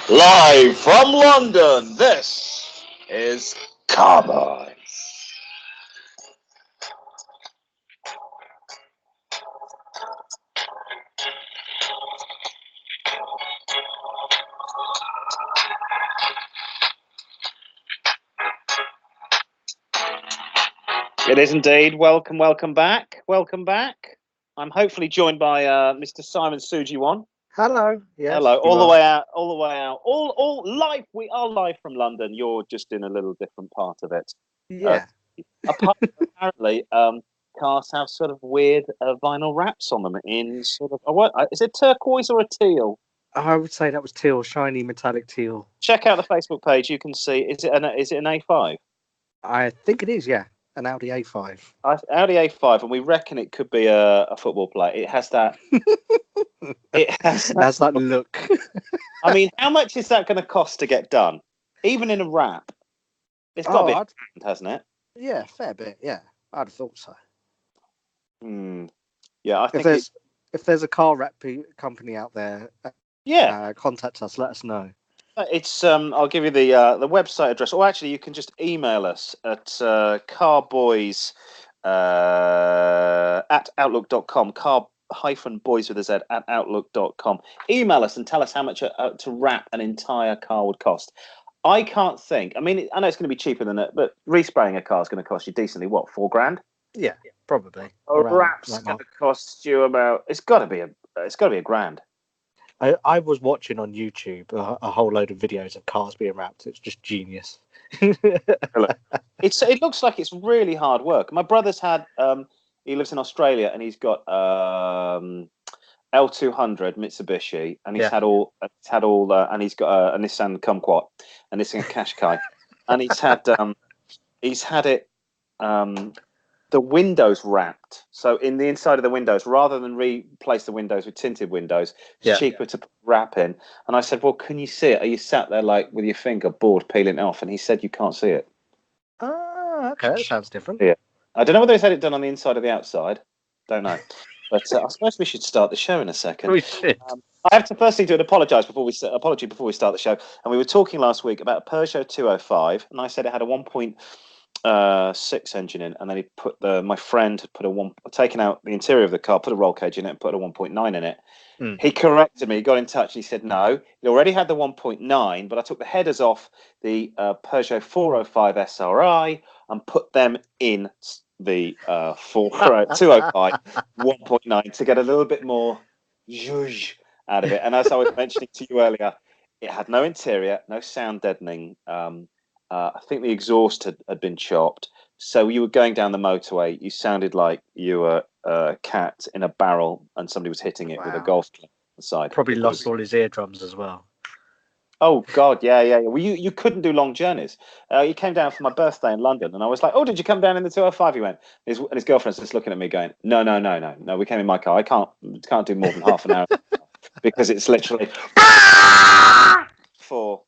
Live from London, this is Car-Boyz. It is indeed. Welcome back. Welcome back. I'm hopefully joined by Mr. Simon Sujiwan. Hello. Yes. Hello, all you the are. way out, all live. We are live from London. You're just in a little different part of it. Uh, Yeah. apart from apparently, cars have sort of weird vinyl wraps on them in sort of what is it, turquoise or a teal? I would say that was teal, shiny metallic teal. Check out the Facebook page. You can see. Is it an A5? I think it is. Yeah, an Audi A5. Audi A5, and we reckon it could be a football player. It has that. It has that. Has that look? I mean, how much is that going to cost to get done? Even in a wrap, it's got to be a I'd, grand, hasn't it? yeah, fair bit. Yeah, I'd have thought so. Yeah, I If think there's if there's a car wrap company out there, yeah, contact us. Let us know. it's. I'll give you the website address, or actually, you can just email us at Car-Boyz at outlook.com. Car-boys with a Z at outlook.com. Email us and tell us how much to wrap an entire car would cost. I can't think. I mean, I know it's going to be cheaper than it, but respraying a car is going to cost you decently. What, $4,000? Yeah, probably A around wrap's that going mark. to cost you about. It's got to be a grand. I was watching on YouTube a whole load of videos of cars being wrapped. It's just genius. It looks like it's really hard work. My brother's had he lives in Australia and he's got L200 Mitsubishi and Yeah. and he's got a Nissan Kumquat, a Nissan Qashqai, and he's had it the windows wrapped. So in the inside of the windows, rather than replace the windows with tinted windows, it's cheaper to wrap in. And I said, well, can you see it? Are you sat there like with your finger bored peeling it off? And he said, you can't see it. Ah, okay, that sounds different. Yeah. I don't know whether he's had it done on the inside or the outside. Don't know. But I suppose we should start the show in a second. We should. I have to firstly do an apology before we start the show. And we were talking last week about a Peugeot 205, and I said it had a 1.6 engine in, and then my friend had taken out the interior of the car, put a roll cage in it, and put a 1.9 in it. He corrected me, got in touch, and he said no, he already had the 1.9, but I took the headers off the Peugeot 405 SRI and put them in the 205 1.9 to get a little bit more zhuzh out of it. And as I was mentioning to you earlier, it had no interior, no sound deadening. I think the exhaust had been chopped. So you were going down the motorway, you sounded like you were a cat in a barrel and somebody was hitting it with a golf club on the side. Probably lost all his eardrums as well. Oh God, yeah. Well, you couldn't do long journeys. He came down for my birthday in London, and I was like, "Oh, did you come down in the 205?" He went, and his girlfriend's just looking at me, going, "No. We came in my car. I can't do more than half an hour because it's literally for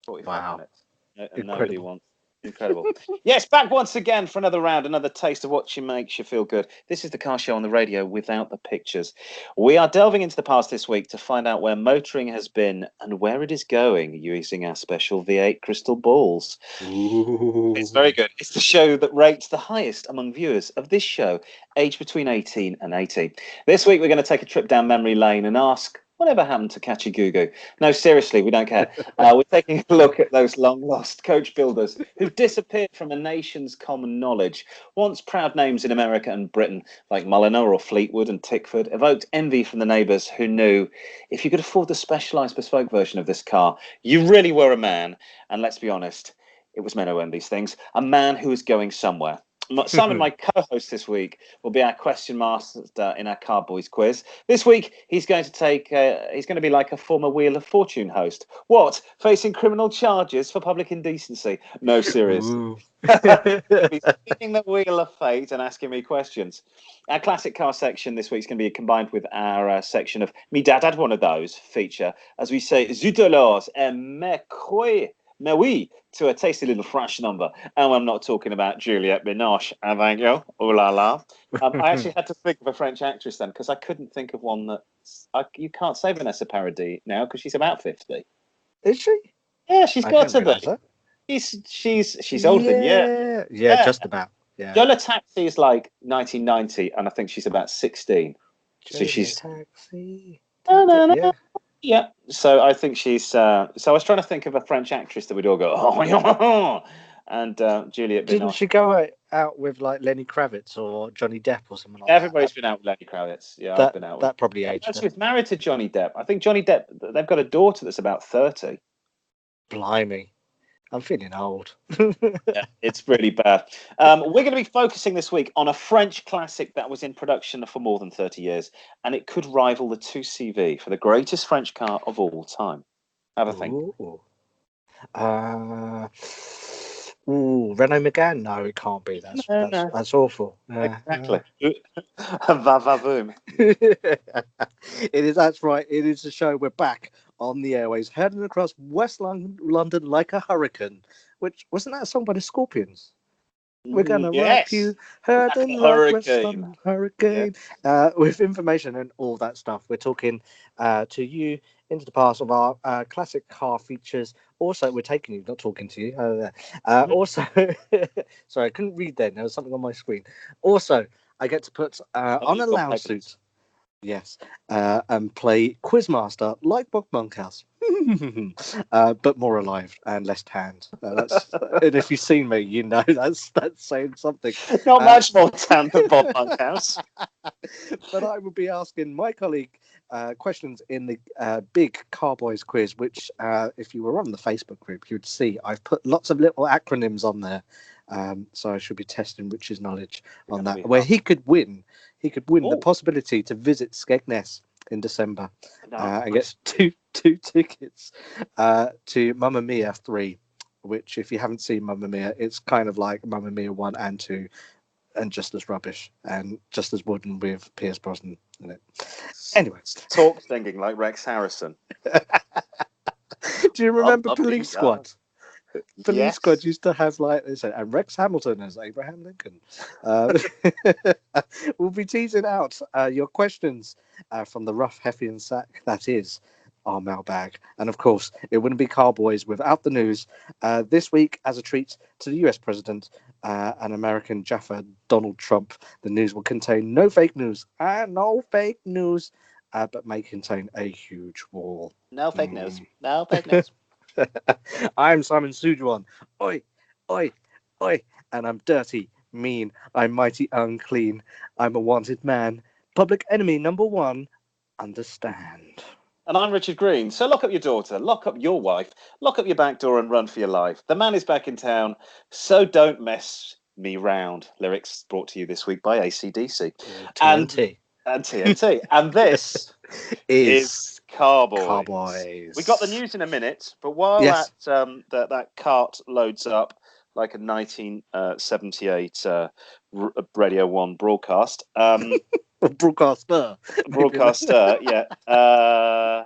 45 minutes, and nobody wants." Incredible. Yes, back once again for another round, another taste of what makes you feel good. This is the car show on the radio without the pictures. We are delving into the past this week to find out where motoring has been and where it is going using our special V8 crystal balls. Ooh. It's very good. It's the show that rates the highest among viewers of this show, aged between 18 and 80. This week, we're going to take a trip down memory lane and ask, whatever happened to Catchy Goo? No, seriously, we don't care. We're taking a look at those long-lost coach builders who've disappeared from a nation's common knowledge. Once proud names in America and Britain, like Mulliner or Fleetwood and Tickford, evoked envy from the neighbours who knew if you could afford the specialised bespoke version of this car, you really were a man. And let's be honest, it was men who owned these things. A man who was going somewhere. Simon, my co-host this week, will be our question master in our Car-Boyz quiz. This week, he's going to be like a former Wheel of Fortune host. What? Facing criminal charges for public indecency? No, seriously. He's spinning the wheel of fate and asking me questions. Our classic car section this week is going to be combined with our section of Me Dad Had One of Those feature, as we say, Zut alors, mais oui, to a tasty little French number. And I'm not talking about Juliette Binoche, thank you. Oh la la. I actually had to think of a French actress then because I couldn't think of one that you can't say Vanessa Paradis now because she's about 50. Is she? Yeah, she's I got didn't to realise be. that. She's older than you. Yeah, Yeah. just about. Yeah. Jola Taxi is like 1990, and I think she's about 16. So Jola she's Taxi. Yeah. yeah. So I think she's. So I was trying to think of a French actress that would all go oh, and Juliette Didn't Binoche. she go out with like Lenny Kravitz or Johnny Depp or something like that? Everybody's been out with Lenny Kravitz. Yeah, I've been out with. That probably No, aged she her. was married to Johnny Depp. I think Johnny Depp. They've got a daughter that's about 30. Blimey, I'm feeling old. Yeah, it's really bad. We're going to be focusing this week on a French classic that was in production for more than 30 years, and it could rival the 2CV for the greatest French car of all time. Have a think. Ooh. Uh, Renault Megane? No, it can't be. No, no, That's awful. exactly. Va va boom. It is. That's right. It is a show. We're back on the airways, heading across West London like a hurricane. Which wasn't that a song by the Scorpions? We're gonna rock Yes, you, like hurting a like West hurricane. London Yeah. hurricane. With information and all that stuff, we're talking to you into the past of our classic car features. Also, we're taking you, not talking to you. Also, sorry, I couldn't read then. There was something on my screen. Also, I get to put Oh, on a you've got lounge pegglers. suit. Yes, and play Quizmaster like Bob Monkhouse, but more alive and less tanned. And if you've seen me, you know that's saying something. Not much more tan than Bob Monkhouse. But I will be asking my colleague questions in the big Car-Boyz quiz, which, if you were on the Facebook group, you'd see I've put lots of little acronyms on there. So I should be testing Rich's knowledge on that, where he could win. He could win the Oh, possibility to visit Skegness in December no. and get two tickets to Mamma Mia 3. Which, if you haven't seen Mamma Mia, it's kind of like Mamma Mia 1 and 2, and just as rubbish and just as wooden with Pierce Brosnan in it. Anyway, Talk singing like Rex Harrison. do you remember Police Squad? Police Squad Yes. used to have, like they said, and Rex Hamilton as Abraham Lincoln. We'll be teasing out your questions from the rough Heffian sack that is our mailbag. And of course, it wouldn't be Car-Boyz without the news. This week, as a treat to the US president and American Jaffa Donald Trump, the news will contain no fake news, but may contain a huge wall. No fake news. No fake news. I'm Simon Sujuan. Oi, oi, oi. And I'm dirty, mean. I'm mighty unclean. I'm a wanted man. Public enemy number one. Understand. And I'm Richard Green. So lock up your daughter, lock up your wife, lock up your back door and run for your life. The man is back in town, so don't mess me round. Lyrics brought to you this week by AC/DC. TNT. And TNT. And this is Car-Boyz. Car-Boyz. We got the news in a minute, but while that cart loads up like a 1978 Radio 1 broadcast, broadcaster, yeah.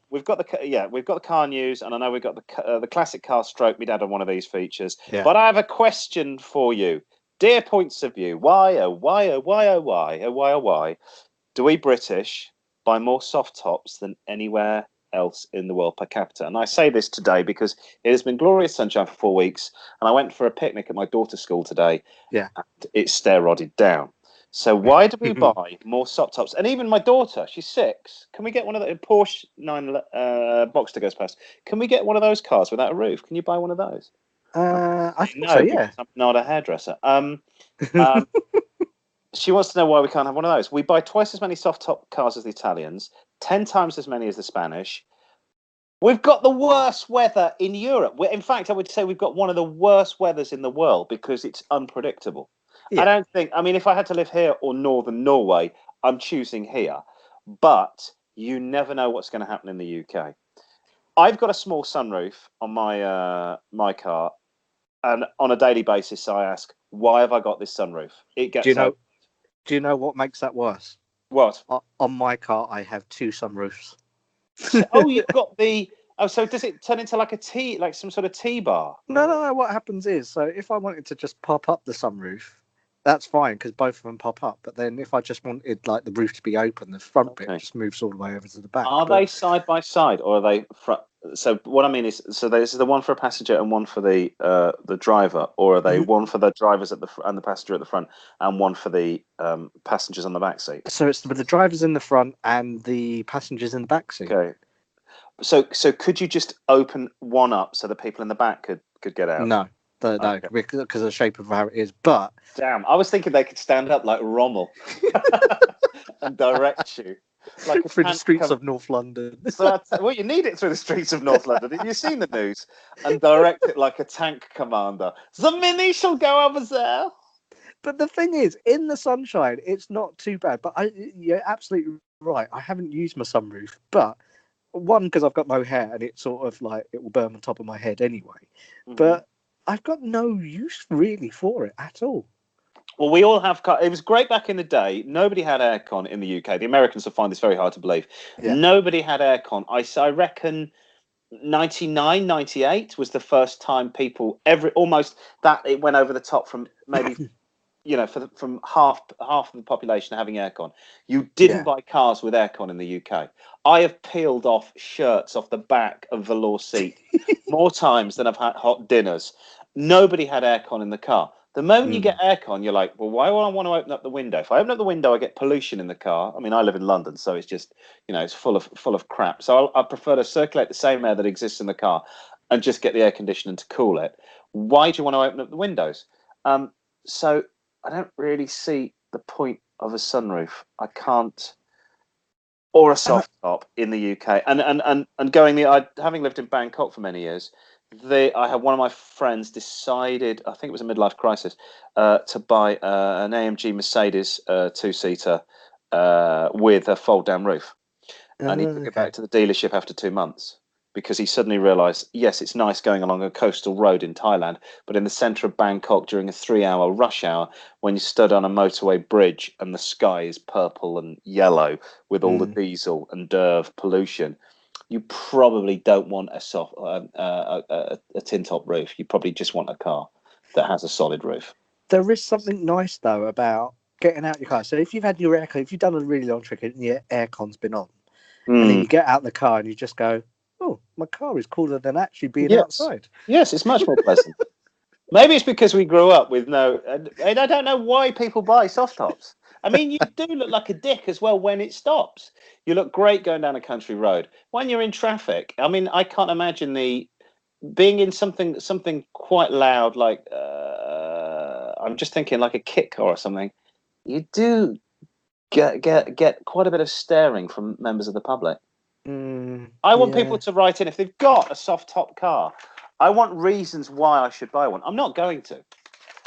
We've got the car news, and I know we've got the classic car stroke. My dad on one of these features, but I have a question for you, dear points of view. Why do we British buy more soft tops than anywhere else in the world per capita? And I say this today because it has been glorious sunshine for 4 weeks, and I went for a picnic at my daughter's school today. Yeah, and it stair-rodded down. So why do we buy more soft tops? And even my daughter, she's 6. Can we get one of the Porsche 9 Boxster goes past? Can we get one of those cars without a roof? Can you buy one of those? I think so. Yeah, I'm not a hairdresser. She wants to know why we can't have one of those. We buy twice as many soft top cars as the Italians, 10 times as many as the Spanish. We've got the worst weather in Europe. In fact, I would say we've got one of the worst weathers in the world because it's unpredictable. Yeah. I mean, if I had to live here or northern Norway, I'm choosing here. But you never know what's going to happen in the UK. I've got a small sunroof on my car, and on a daily basis, I ask, why have I got this sunroof? It gets Do you know what makes that worse? What? On my car, I have 2 sunroofs. Oh, you've got the. Oh, so does it turn into like some sort of T-bar? No. What happens is, so if I wanted to just pop up the sunroof, that's fine because both of them pop up. But then if I just wanted like the roof to be open, the front bit Okay. just moves all the way over to the back. Are they side by side, or are they front? So what I mean is, so this is the one for a passenger and one for the driver, or are they one for the drivers at the and the passenger at the front, and one for the passengers on the back seat? So it's with the drivers in the front and the passengers in the back seat. Okay. So could you just open one up so the people in the back could get out? No, no, because of the shape of how it is. But damn, I was thinking they could stand up like Rommel and direct you. Like through the streets of North London. So well, you need it through the streets of North London. Have you seen the news? And direct it like a tank commander. The mini shall go over there. But the thing is, in the sunshine, it's not too bad. But you're absolutely right. I haven't used my sunroof, but one because I've got no hair and it's sort of like it will burn on top of my head anyway. Mm-hmm. But I've got no use really for it at all. Well, we all have. It was great back in the day. Nobody had aircon in the UK. The Americans will find this very hard to believe. Yeah. Nobody had aircon. I reckon 99, 98 was the first time people almost that it went over the top from maybe from half of the population having aircon. You didn't buy cars with aircon in the UK. I have peeled off shirts off the back of velour seat more times than I've had hot dinners. Nobody had aircon in the car. The moment you get aircon, you're like, well, why would I want to open up the window? If I open up the window, I get pollution in the car. I mean, I live in London, so it's just, it's full of crap. So I prefer to circulate the same air that exists in the car and just get the air conditioning to cool it. Why do you want to open up the windows? So I don't really see the point of a sunroof. I can't, or a soft top in the UK. And going having lived in Bangkok for many years. I had one of my friends decided, I think it was a midlife crisis, to buy an AMG Mercedes 2-seater with a fold-down roof. And he took it back to the dealership after 2 months because he suddenly realised, yes, it's nice going along a coastal road in Thailand, but in the centre of Bangkok during a 3-hour rush hour, when you stood on a motorway bridge and the sky is purple and yellow with all the diesel and DERV pollution, you probably don't want a tin top roof. You probably just want a car that has a solid roof. There is something nice though about getting out your car. So if you've had your aircon, if you've done a really long trip and your aircon's been on, and then you get out the car and you just go, "Oh, my car is cooler than actually being outside." Yes, it's much more pleasant. Maybe it's because we grew up with no. And I don't know why people buy soft tops. I mean, you do look like a dick as well when it stops. You look great going down a country road. When you're in traffic, I mean, I can't imagine being in something quite loud, like I'm just thinking like a kick or something. You do get quite a bit of staring from members of the public. I want people to write in if they've got a soft top car. I want reasons why I should buy one. I'm not going to.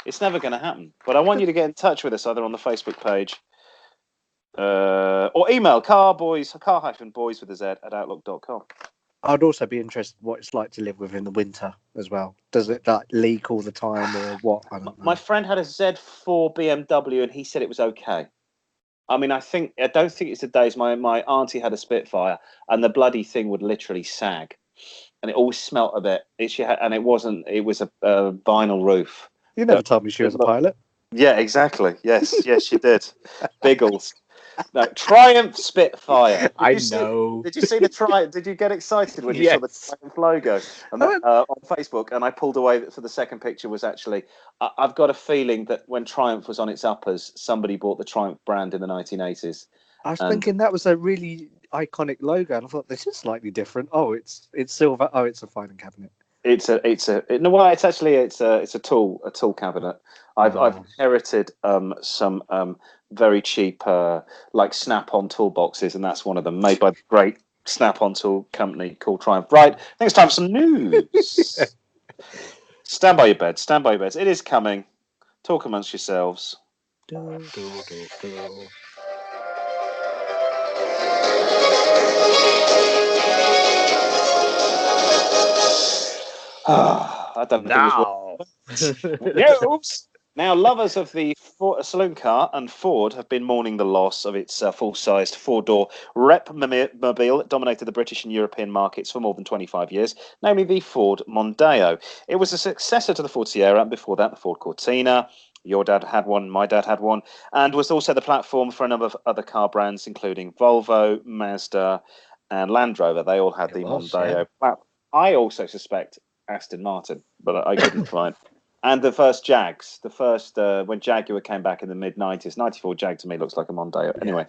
It's never going to happen. But I want you to get in touch with us either on the Facebook page or email car-boys with a Z at outlook.com. I'd also be interested what it's like to live with in the winter as well. Does it like leak all the time or what? I don't know. My friend had a Z4 BMW and he said it was okay. I mean, I don't think it's the days my auntie had a Spitfire and the bloody thing would literally sag. And it always smelt a bit. It was a vinyl roof. You never told me she was a pilot. Yeah, exactly. Yes, she did. Biggles. No, Triumph Spitfire. Did you see the Triumph? Did you get excited when you saw the Triumph logo on Facebook? And I pulled away for the second picture was actually, I've got a feeling that when Triumph was on its uppers, somebody bought the Triumph brand in the 1980s. I was thinking that was a really iconic logo, and I thought this is slightly different. Oh, it's silver. Oh, it's a filing cabinet. It's a tool cabinet. I've inherited some very cheap like Snap-on toolboxes, and that's one of them, made by the great Snap-on tool company called Triumph. Right, I think it's time for some news. Stand by your beds. It is coming. Talk amongst yourselves. I don't know. Now, lovers of the saloon car and Ford have been mourning the loss of its full-sized four-door Repmobile that dominated the British and European markets for more than 25 years, namely the Ford Mondeo. It was a successor to the Ford Sierra, and before that, the Ford Cortina. Your dad had one, my dad had one, and was also the platform for a number of other car brands, including Volvo, Mazda, and Land Rover. They all had It the was, yeah. Mondeo platform. I also suspect Aston Martin, but I couldn't find. And the first Jags, the first when Jaguar came back in the mid 90s, '94 Jag to me looks like a Mondeo. Yeah. Anyway,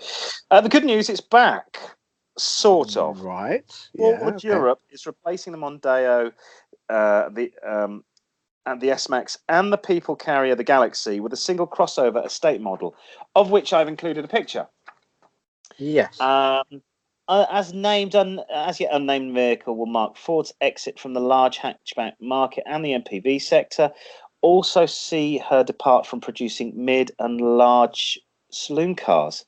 the good news, it's back, sort of. Right. Yeah. Ford Okay. Europe is replacing the Mondeo, the and the S-Max and the people carrier, the Galaxy, with a single crossover estate model, of which I've included a picture. Yes. As as yet unnamed vehicle will mark Ford's exit from the large hatchback market and the MPV sector. Also see her depart from producing mid and large saloon cars.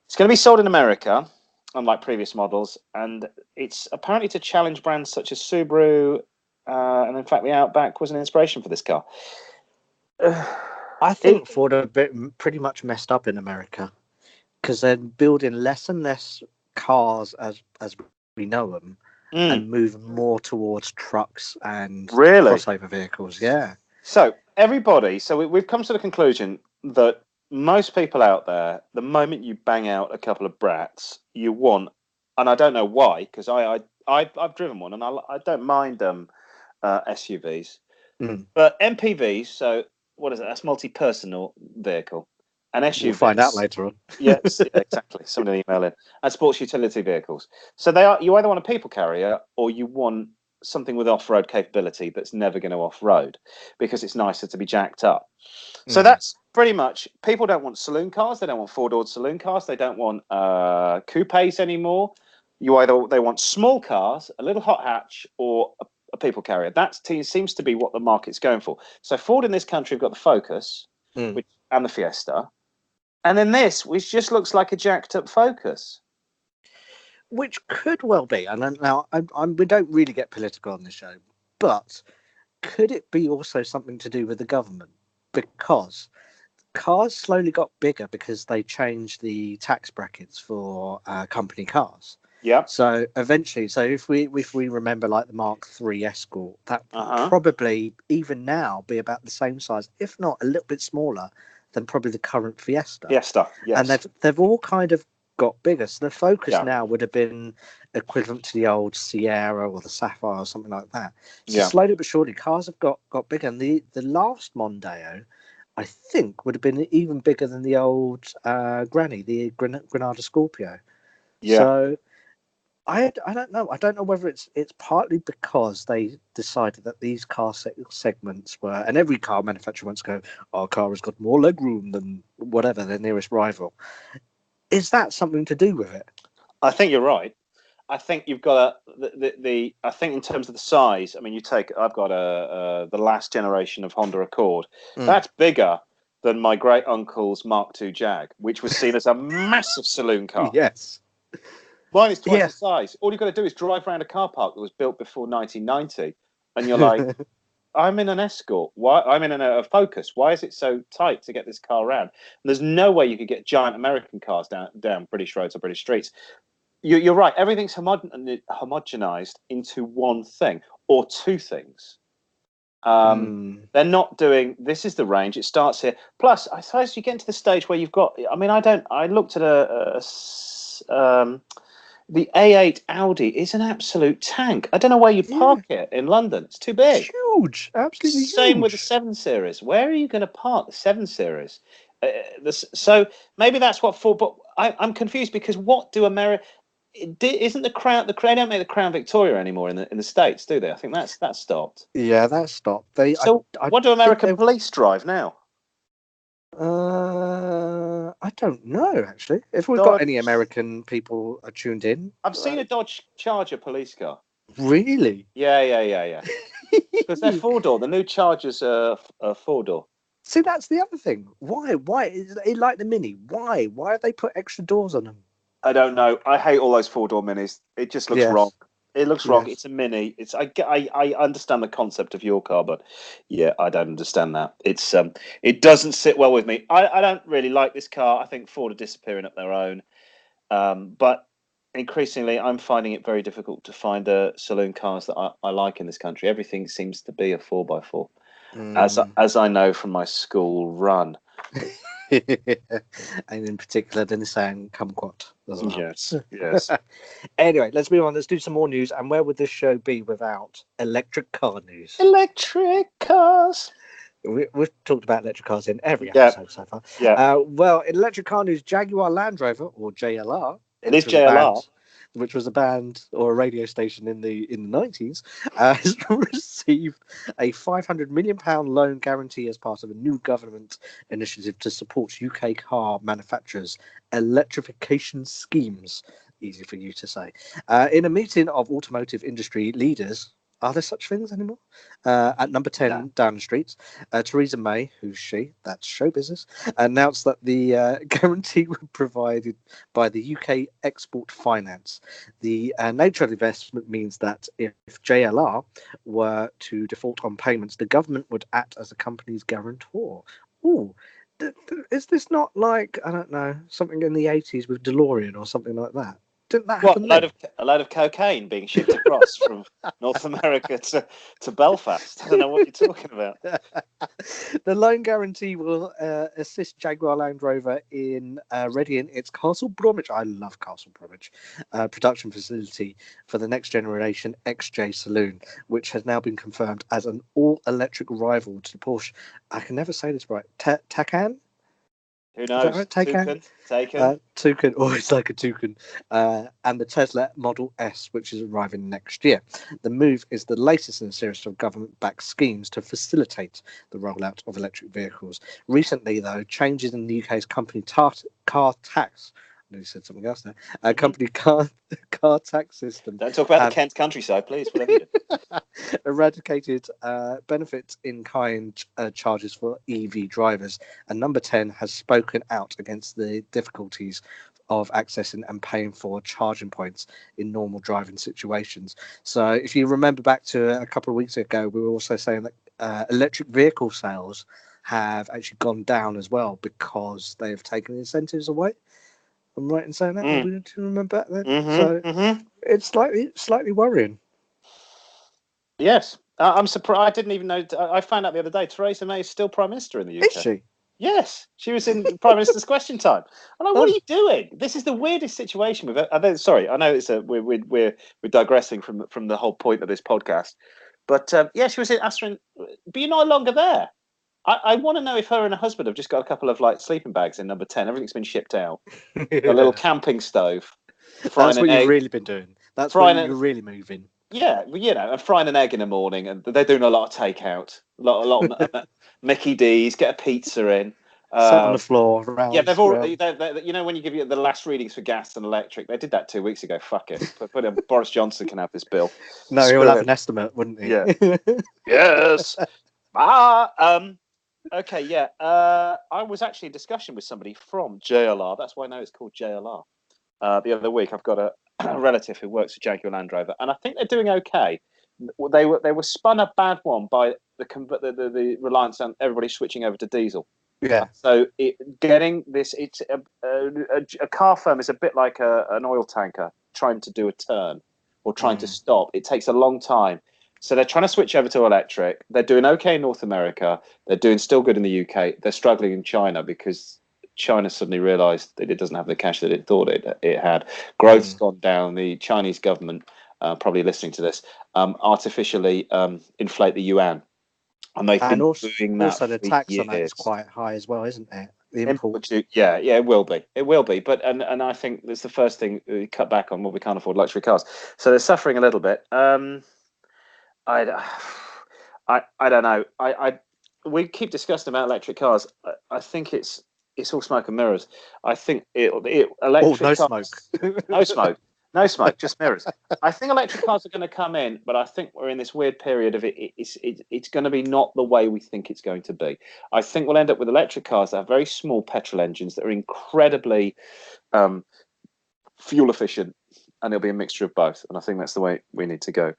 It's going to be sold in America, unlike previous models, and it's apparently to challenge brands such as Subaru, and in fact, the Outback was an inspiration for this car. I It, think Ford are pretty much messed up in America because they're building less and less cars as we know them, and moving more towards trucks and really? crossover vehicles. Yeah. So everybody, we've come to the conclusion that most people out there, the moment you bang out a couple of brats, you want, and I don't know why, because I've driven one and I don't mind SUVs, Mm. but MPVs. So what is it? That's multi-personal vehicle, and We'll find out SUVs. later on. Yes, yeah, exactly. Somebody email in. And sports utility vehicles. So they are. You either want a people carrier or you want something with off-road capability that's never going to off-road because it's nicer to be jacked up. So Mm. that's pretty much. People don't want saloon cars. They don't want four-doored saloon cars. They don't want coupes anymore. They want small cars, a little hot hatch, or a people carrier. That seems to be what the market's going for. So Ford in this country have got the Focus, Mm. and the Fiesta. And then this, which just looks like a jacked up Focus. Which could well be. And now we don't really get political on this show, but could it be also something to do with the government? Because cars slowly got bigger because they changed the tax brackets for company cars. Yeah. So eventually, if we remember like the Mark III Escort, that would Uh-huh. probably even now be about the same size, if not a little bit smaller than probably the current Fiesta. Fiesta, And yes. they've all kind of got bigger. So the Focus Yeah. now would have been equivalent to the old Sierra or the Sapphire or something like that. So Yeah. slowly but surely, cars have got bigger. And the last Mondeo, I think, would have been even bigger than the old Granny, the Granada Scorpio. Yeah. So I don't know. I don't know whether it's partly because they decided that these car segments were, and every car manufacturer wants to go, our car has got more legroom than whatever their nearest rival. Is that something to do with it? I think you're right. I think you've got I think in terms of the size, I mean, I've got the last generation of Honda Accord. Mm. That's bigger than my great uncle's Mark II Jag, which was seen as a massive saloon car. Yes. Mine is twice Yeah. the size. All you've got to do is drive around a car park that was built before 1990, and you're like, I'm in an Escort. Why? I'm in a Focus. Why is it so tight to get this car around? And there's no way you could get giant American cars down British roads or British streets. You're right. Everything's homogenized into one thing or two things. They're not doing. This is the range. It starts here. Plus, I suppose you get into the stage where you've got. I mean, I don't. I looked at the A8 Audi is an absolute tank. I don't know where you park it in London. It's too big. Huge, absolutely Same with the huge. 7 Series. Where are you going to park the 7 Series? So maybe that's what Ford. But I'm confused because what do America? Isn't the Crown? They don't make the Crown Victoria anymore in the States, do they? I think that's stopped. Yeah, that stopped. So I what do think American they. police drive now? I don't know actually. If we've got Dodge. any American people tuned in, I've seen a Dodge Charger police car. really? Yeah. Because they're four door. The new Chargers are four door. See, that's the other thing. Why is it like the Mini? Why have they put extra doors on them? I don't know. I hate all those four door minis. It just looks wrong. It looks wrong. Yes. It's a mini. I understand the concept of your car, but yeah, I don't understand that. It doesn't sit well with me. I don't really like this car. I think Ford are disappearing up their own. But increasingly, I'm finding it very difficult to find saloon cars that I like in this country. Everything seems to be a 4x4. as I know from my school run. And in particular, the Nissan Kumquat as well. Yes. Anyway, let's move on. Let's do some more news. And where would this show be without electric car news? Electric cars. We've talked about electric cars in every Yeah. episode so far. Yeah. Well, in electric car news, Jaguar Land Rover, or JLR, It is JLR. which was a band or a radio station in the 90s, has received a £500 million loan guarantee as part of a new government initiative to support UK car manufacturers' electrification schemes. Easy for you to say. In a meeting of automotive industry leaders, are there such things anymore? At number 10 Downing Street, Theresa May, who's she, that's show business, announced that the guarantee was provided by the UK Export Finance. The nature of the investment means that if JLR were to default on payments, the government would act as the company's guarantor. Ooh. Is this not like, I don't know, something in the 80s with DeLorean or something like that? Didn't that happen? A load of cocaine being shipped across from North America to Belfast. I don't know what you're talking about. The loan guarantee will assist Jaguar Land Rover in readying its Castle Bromwich, I love Castle Bromwich, production facility for the next generation XJ Saloon, which has now been confirmed as an all-electric rival to the Porsche. I can never say this right. Taycan? Who knows? Right? Taycan. Toucan, or it's like a toucan, and the Tesla Model S, which is arriving next year. The move is the latest in a series of government-backed schemes to facilitate the rollout of electric vehicles. Recently, though, changes in the UK's company car tax. I nearly said something else there. Company car tax system. Don't talk about the Kent countryside, please. Whatever you do. Eradicated benefits in kind charges for EV drivers, and number 10 has spoken out against the difficulties of accessing and paying for charging points in normal driving situations. So if you remember back to a couple of weeks ago, we were also saying that electric vehicle sales have actually gone down as well because they have taken incentives away. I'm right in saying that. Do you remember that then? It's slightly worrying. Yes, I'm surprised. I didn't even know. I found out the other day. Theresa May is still Prime Minister in the UK. Is she? Yes, she was in Prime Minister's Question Time. I'm like, what are you doing? This is the weirdest situation with it. Sorry, I know it's we're digressing from the whole point of this podcast, but yeah, she was answering. But you're no longer there. I want to know if her and her husband have just got a couple of like sleeping bags in number 10. Everything's been shipped out. A little camping stove. That's what you've really been doing. That's where you're really moving. Yeah, and frying an egg in the morning, and they're doing a lot of takeout, a lot of Mickey D's, get a pizza in. Sit on the floor. They've already. You know, when you give you the last readings for gas and electric, they did that 2 weeks ago. Fuck it, but Boris Johnson can have this bill. No, he'll have an estimate, wouldn't he? Yeah. Yes. Okay, yeah. I was actually in discussion with somebody from JLR. That's why I know it's called JLR. The other week, I've got a relative who works for Jaguar Land Rover, and I think they're doing okay. They were spun a bad one by the reliance on everybody switching over to diesel. Yeah. So getting this, it's a car firm is a bit like an oil tanker trying to do a turn or trying to stop. It takes a long time. So they're trying to switch over to electric. They're doing okay in North America. They're doing still good in the UK. They're struggling in China because China suddenly realised that it doesn't have the cash that it thought it had. Growth's gone down. The Chinese government, probably listening to this, artificially inflate the yuan. And they've been doing that. Also, the tax on that is quite high as well, isn't it? The import. Yeah, it will be. It will be. But and I think that's the first thing we cut back on. What we can't afford luxury cars, so they're suffering a little bit. I don't know. We keep discussing about electric cars. I think it's all smoke and mirrors. I think electric cars, no smoke, just mirrors. I think electric cars are going to come in, but I think we're in this weird period of it's going to be not the way we think it's going to be. I think we'll end up with electric cars that have very small petrol engines that are incredibly fuel efficient, and it'll be a mixture of both. And I think that's the way we need to go.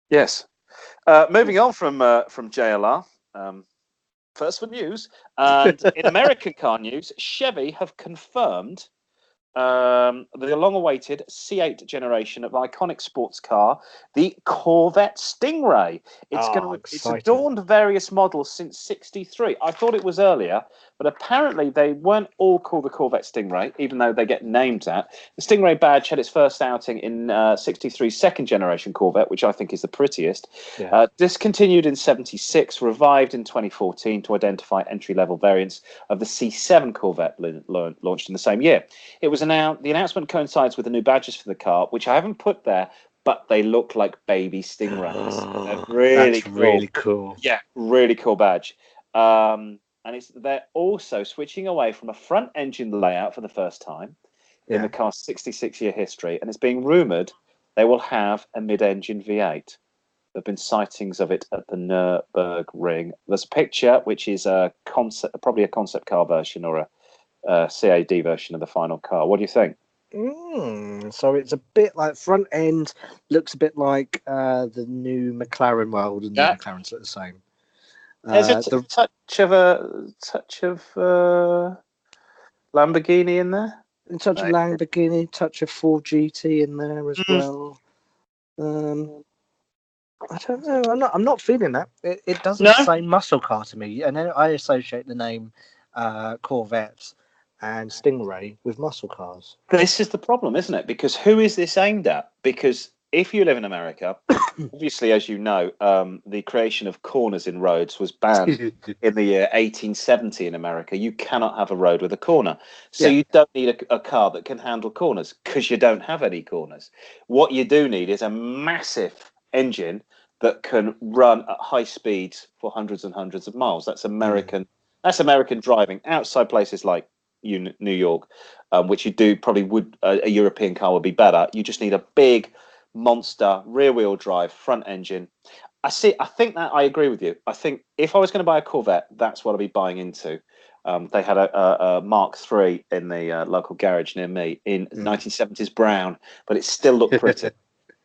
Yes. Moving on from JLR. First for news, and in American car news, Chevy have confirmed The long-awaited C8 generation of iconic sports car, the Corvette Stingray. It's Exciting. adorned various models since '63. I thought it was earlier, but apparently they weren't all called the Corvette Stingray, even though they get named that. The Stingray badge had its first outing in '63's second generation Corvette, which I think is the prettiest. Yeah. Discontinued in '76, revived in 2014 to identify entry-level variants of the C7 Corvette launched in the same year. It was the announcement coincides with the new badges for the car, which I haven't put there, but they look like baby Stingrays. They're really That's cool. really cool. Yeah, really cool badge. And they're also switching away from a front engine layout for the first time in the car's 66-year history, and it's being rumoured they will have a mid-engine V8. There have been sightings of it at the Nürburgring. There's a picture which is probably a concept car version or a CAD version of the final car. What do you think? So it's a bit like front end, looks a bit like the new McLaren. Well, the new McLarens are the same. There's a touch of Lamborghini in there. A touch of Lamborghini, touch of Ford GT in there as well. I don't know. I'm not feeling that. It doesn't say muscle car to me, and then I associate the name Corvette and Stingray with muscle cars. This is the problem, isn't it? Because who is this aimed at? Because if you live in America, obviously, as you know, the creation of corners in roads was banned in the year 1870 in America. You cannot have a road with a corner. So you don't need a car that can handle corners because you don't have any corners. What you do need is a massive engine that can run at high speeds for hundreds and hundreds of miles. That's American. That's American driving outside places like New York, which you do probably would a European car would be better. You just need a big monster rear-wheel drive front engine. I think that I agree with you. I think if I was going to buy a Corvette, that's what I'd be buying into. They had a Mark III in the local garage near me in 1970s brown, but it still looked pretty.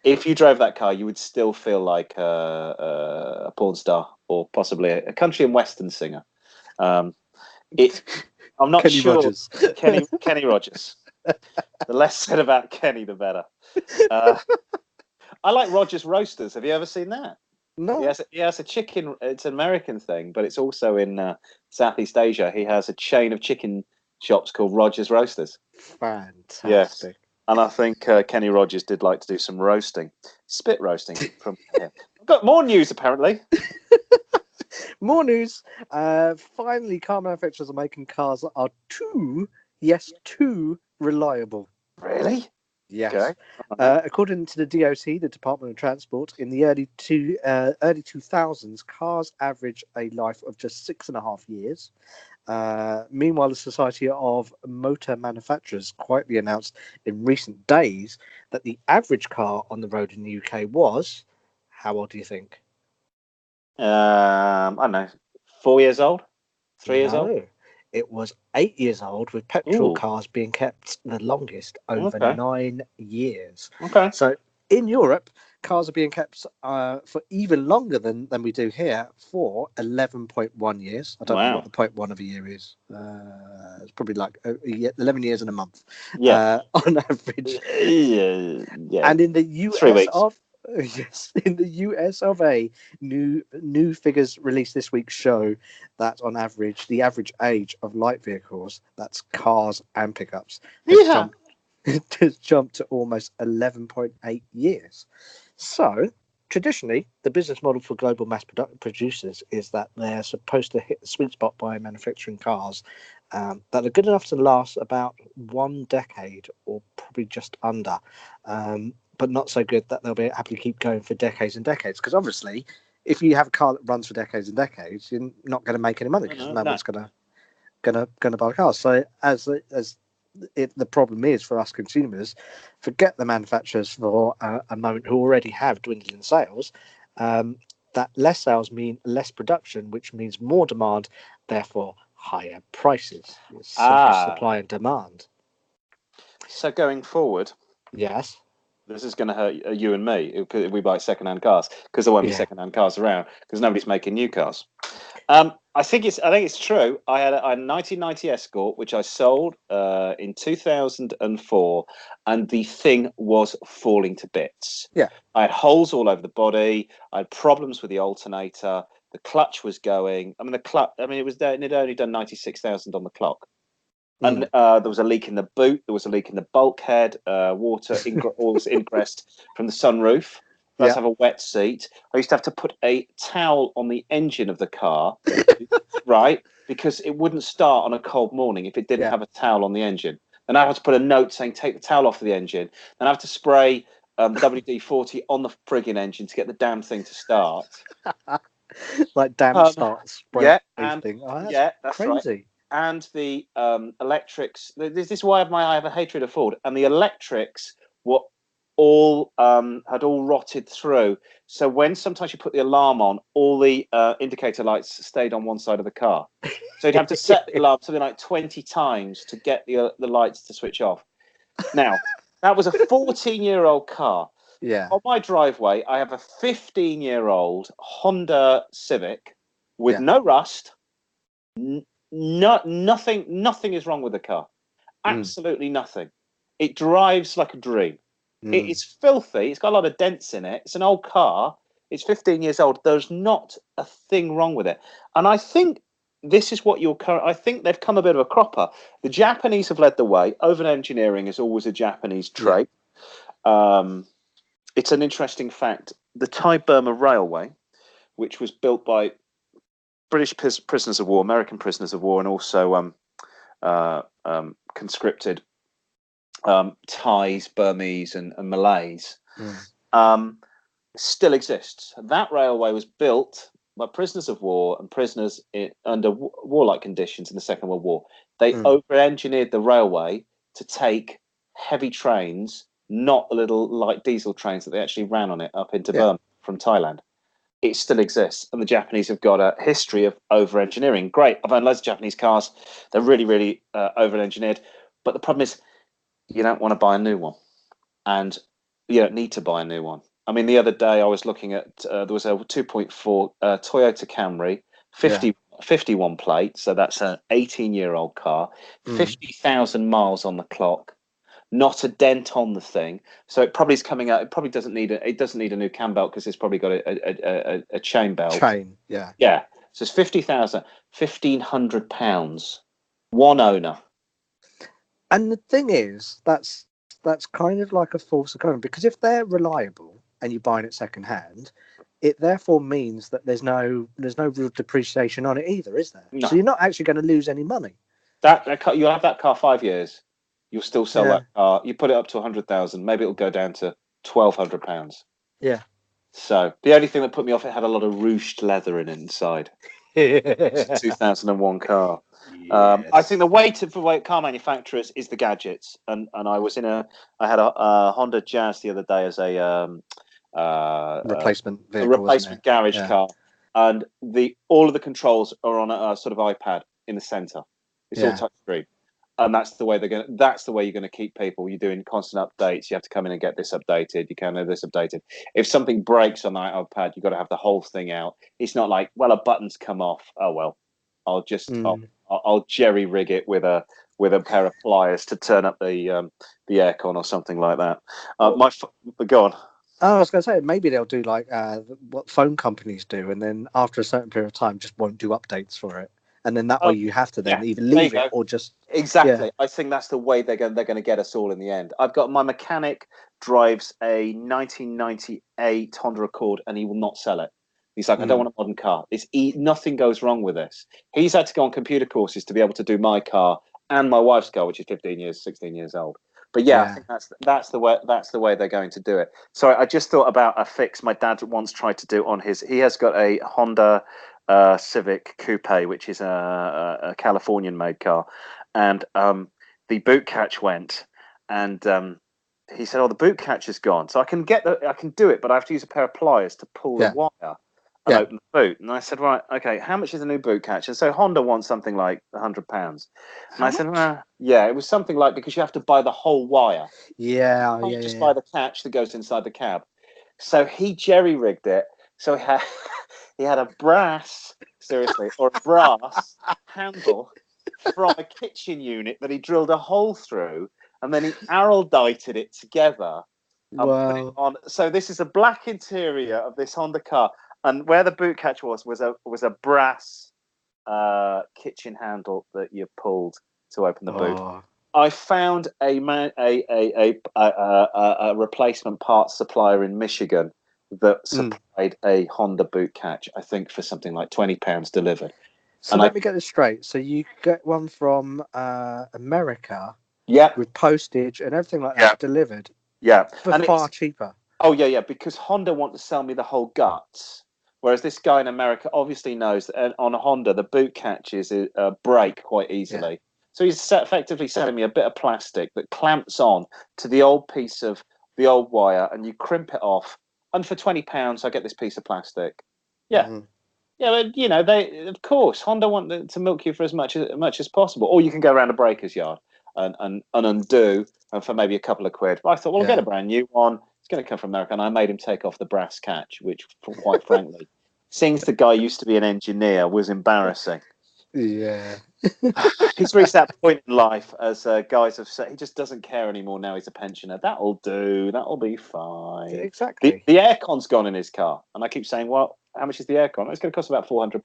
If you drove that car, you would still feel like a porn star or possibly a country and western singer. I'm not Kenny sure. Rogers. Kenny Rogers. The less said about Kenny, the better. I like Rogers Roasters. Have you ever seen that? No. He has a chicken. It's an American thing, but it's also in Southeast Asia. He has a chain of chicken shops called Rogers Roasters. Fantastic. Yes. And I think Kenny Rogers did like to do some roasting, spit roasting from him. I've got more news, apparently. More news. Finally, car manufacturers are making cars that are too reliable. Really? Yes. Okay. According to the DOT, the Department of Transport, in the early 2000s, cars average a life of just 6.5 years. Meanwhile, the Society of Motor Manufacturers quietly announced in recent days that the average car on the road in the UK was, how old do you think? I don't know, 4 years old, 3 years old. It was 8 years old, with petrol cars being kept the longest over 9 years. Okay. So in Europe, cars are being kept for even longer than we do here, for 11.1 years. I don't know what the 0.1 of a year is. It's probably like 11 years and a month on average. Yeah. And in the US 3 weeks. in the US of A, new figures released this week show that on average, the average age of light vehicles, that's cars and pickups, has jumped to almost 11.8 years. So, traditionally, the business model for global mass producers is that they're supposed to hit the sweet spot by manufacturing cars that are good enough to last about 1 decade or probably just under. But not so good that they'll be happy to keep going for decades and decades. Because obviously, if you have a car that runs for decades and decades, you're not going to make any money because no one's going to buy a car. So the problem is for us consumers, forget the manufacturers for a moment who already have dwindling sales. That less sales mean less production, which means more demand, therefore higher prices. It's supply and demand. So going forward, yes. This is going to hurt you and me if we buy second-hand cars, because there won't be second-hand cars around because nobody's making new cars. I think it's true. I had a 1990 Escort, which I sold in 2004, and the thing was falling to bits. Yeah. I had holes all over the body. I had problems with the alternator. The clutch was going. I mean, the clutch. I mean, it was there, and it only done 96,000 on the clock. And there was a leak in the boot. There was a leak in the bulkhead. Water all was ingressed from the sunroof. I had to have a wet seat. I used to have to put a towel on the engine of the car, right? Because it wouldn't start on a cold morning if it didn't have a towel on the engine. And I had to put a note saying, take the towel off the engine. And I have to spray WD-40 on the frigging engine to get the damn thing to start. Like damn start spray thing. Oh, that's crazy. Right. And the electrics. This is why I have a hatred of Ford. And the electrics were all had all rotted through. So when sometimes you put the alarm on, all the indicator lights stayed on one side of the car. So you'd have to set the alarm something like 20 times to get the lights to switch off. Now, that was a 14-year-old car. Yeah. On my driveway, I have a 15-year-old Honda Civic with no rust. Nothing is wrong with the car. Absolutely nothing. It drives like a dream. It's filthy. It's got a lot of dents in it. It's an old car. It's 15 years old. There's not a thing wrong with it. And I think this is what I think they've come a bit of a cropper. The Japanese have led the way. Over-engineering is always a Japanese trait. It's an interesting fact. The Thai-Burma Railway, which was built by British prisoners of war, American prisoners of war, and also conscripted Thais, Burmese, and Malays, still exists. That railway was built by prisoners of war and prisoners under warlike conditions in the Second World War. They over-engineered the railway to take heavy trains, not the little light diesel trains that they actually ran on it up into Burma from Thailand. It still exists, and the Japanese have got a history of over-engineering. Great, I've owned loads of Japanese cars. They're really, really over-engineered. But the problem is, you don't want to buy a new one, and you don't need to buy a new one. I mean, the other day I was looking at there was a 2.4 Toyota Camry, 51 plate, so that's an 18-year-old car, 50,000 miles on the clock. Not a dent on the thing, so it probably is coming out. It probably doesn't need a new cam belt because it's probably got a chain belt. Yeah. So it's 50,000, £1,500, one owner. And the thing is, that's kind of like a false economy, because if they're reliable and you're buying it secondhand, it therefore means that there's no real depreciation on it either, is there? No. So you're not actually going to lose any money. That car, you'll have that car 5 years. You'll still sell that car. You put it up to 100,000, maybe it'll go down to £1,200. Yeah. So the only thing that put me off, it had a lot of ruched leather in it inside. It's a 2001 car. Yes. I think the way for car manufacturers is the gadgets. And I had a Honda Jazz the other day as a replacement vehicle, a replacement garage car, and all of the controls are on a sort of iPad in the center. It's all touch screen. And that's the way you're going to keep people. You're doing constant updates. You have to come in and get this updated. You can't have this updated. If something breaks on that iPad, you've got to have the whole thing out. It's not like, well, a button's come off. Oh well, I'll just I'll jerry rig it with a pair of pliers to turn up the aircon or something like that. Go on. Oh, I was going to say, maybe they'll do like what phone companies do, and then after a certain period of time, just won't do updates for it. And then that way you have to then either leave it or just... Exactly. Yeah. I think that's the way they're going to get us all in the end. I've got my mechanic drives a 1998 Honda Accord and he will not sell it. He's like, I don't want a modern car. Nothing goes wrong with this. He's had to go on computer courses to be able to do my car and my wife's car, which is 16 years old. But I think that's the way they're going to do it. Sorry, I just thought about a fix my dad once tried to do on his... He has got a Honda... Civic Coupe, which is a Californian-made car, and the boot catch went, and he said, "Oh, the boot catch is gone." So I can do it, but I have to use a pair of pliers to pull the wire and open the boot. And I said, "Right, okay, how much is a new boot catch?" And so Honda wants something like £100. And I said, "It was something like, because you have to buy the whole wire. Just buy the catch that goes inside the cab." So he jerry rigged it. So he had a brass seriously, or a brass handle from a kitchen unit that he drilled a hole through, and then he araldited it together and put it Wow. on. So this is a black interior of this Honda car, and where the boot catch was a brass kitchen handle that you pulled to open the boot. Oh. I found a replacement parts supplier in Michigan that supplied a Honda boot catch, I think for something like £20 delivered. So And let me get this straight. So you get one from America yeah, with postage and everything like that yeah, delivered yeah, for and far it's cheaper. oh yeah, because Honda want to sell me the whole guts, whereas this guy in America obviously knows that on a Honda the boot catches break quite easily. Yeah. So he's effectively selling me a bit of plastic that clamps on to the old piece of the old wire, and you crimp it off. And for £20, I get this piece of plastic. Yeah, Mm. yeah, but they of course Honda want to milk you for as much as possible, or you can go around a breaker's yard and undo, and for maybe a couple of quid. But I thought, well, I'll get Yeah. a brand new one. It's going to come from America, and I made him take off the brass catch, which, quite frankly, seeing as the guy used to be an engineer, was embarrassing. Yeah. He's reached that point in life, as guys have said, he just doesn't care anymore now. He's a pensioner. That'll do. That'll be fine. Exactly. The aircon's gone in his car, and I keep saying, well, how much is the aircon? It's going to cost about £400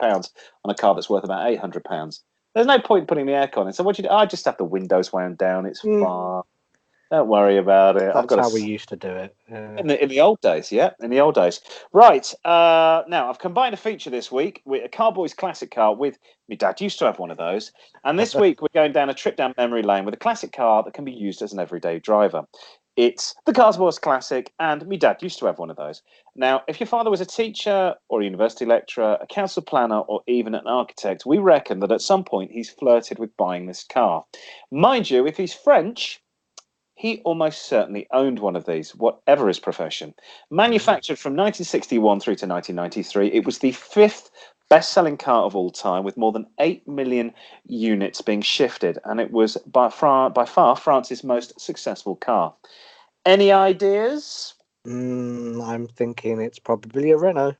on a car that's worth about £800. There's no point putting the aircon in. So what do you do? I just have the windows wound down. It's fine. Don't worry about it. I've That's got how we a used to do it. Yeah. in the old days, yeah, in the old days. Right, now I've combined a feature this week with a Car-Boyz classic car with my dad used to have one of those. And this week we're going down a trip down memory lane with a classic car that can be used as an everyday driver. It's the Car-Boyz classic, and my dad used to have one of those. Now, if your father was a teacher or a university lecturer, a council planner, or even an architect, we reckon that at some point he's flirted with buying this car. Mind you, if he's French, he almost certainly owned one of these, whatever his profession. Manufactured from 1961 through to 1993, it was the fifth best-selling car of all time, with more than 8 million units being shifted, and it was by far France's most successful car. Any ideas? I'm thinking it's probably a Renault.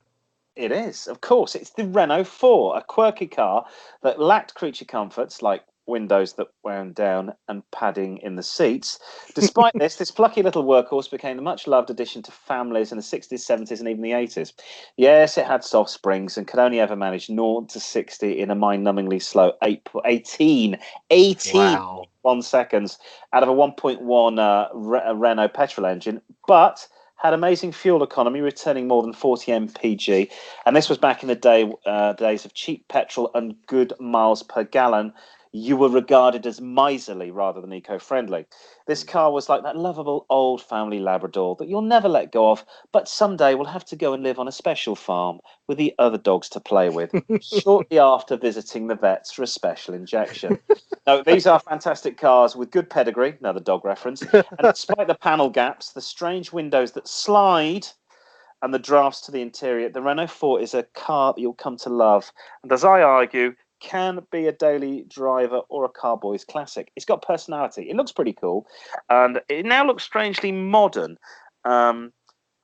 It is, of course. It's the Renault 4, a quirky car that lacked creature comforts like windows that wound down and padding in the seats. Despite this plucky little workhorse became a much loved addition to families in the 60s, 70s, and even the 80s. Yes, it had soft springs and could only ever manage 0 to 60 in a mind-numbingly slow 18 Wow. 1 seconds out of a 1.1 Renault petrol engine, but had amazing fuel economy, returning more than 40 mpg. And this was back in the days of cheap petrol and good miles per gallon. You were regarded as miserly rather than eco-friendly. This car was like that lovable old family Labrador that you'll never let go of, but someday will have to go and live on a special farm with the other dogs to play with, shortly after visiting the vets for a special injection. No, these are fantastic cars with good pedigree, another dog reference, and despite the panel gaps, the strange windows that slide, and the drafts to the interior, the Renault 4 is a car that you'll come to love, and as I argue, can be a daily driver or a Car-Boyz classic. It's got personality. It looks pretty cool, and it now looks strangely modern. And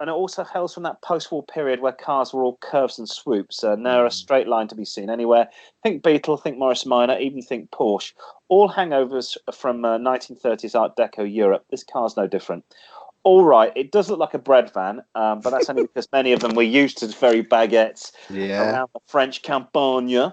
it also hails from that post-war period where cars were all curves and swoops, never a straight line to be seen anywhere. Think Beetle, think Morris Minor, even think Porsche. All hangovers from 1930s Art Deco Europe. This car's no different. All right, it does look like a bread van, but that's only because many of them were used to very baguettes around the French Campagne.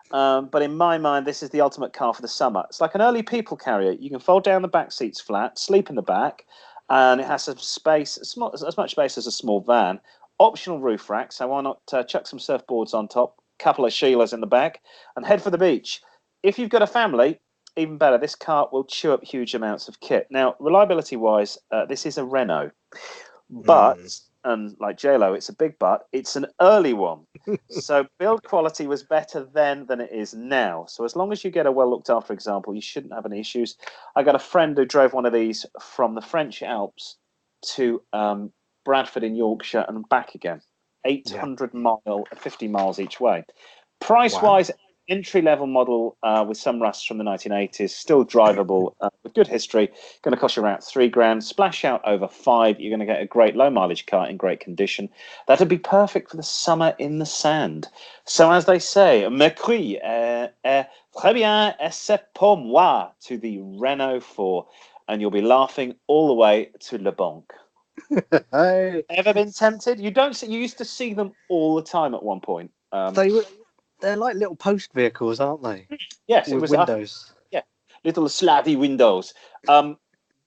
But in my mind, this is the ultimate car for the summer. It's like an early people carrier. You can fold down the back seats flat, sleep in the back, and it has some space, as much space as a small van. Optional roof rack, so why not chuck some surfboards on top, couple of Sheilas in the back, and head for the beach. If you've got a family, even better, this car will chew up huge amounts of kit. Now, reliability-wise, this is a Renault, but, and like JLo, it's a big but, it's an early one. So build quality was better then than it is now. So as long as you get a well-looked-after example, you shouldn't have any issues. I got a friend who drove one of these from the French Alps to Bradford in Yorkshire and back again. 800 50 miles each way. Price-wise, entry-level model with some rusts from the 1980s, still drivable with good history. Going to cost you around £3,000. Splash out over 5. You're going to get a great low-mileage car in great condition. That'd be perfect for the summer in the sand. So, as they say, Mercury est très bien, et c'est pour moi, to the Renault 4, and you'll be laughing all the way to Le Banque. Hey. Ever been tempted? You don't. You used to see them all the time at one point. They're like little post vehicles, aren't they? Yes, it With was. windows. Yeah, little slatty windows.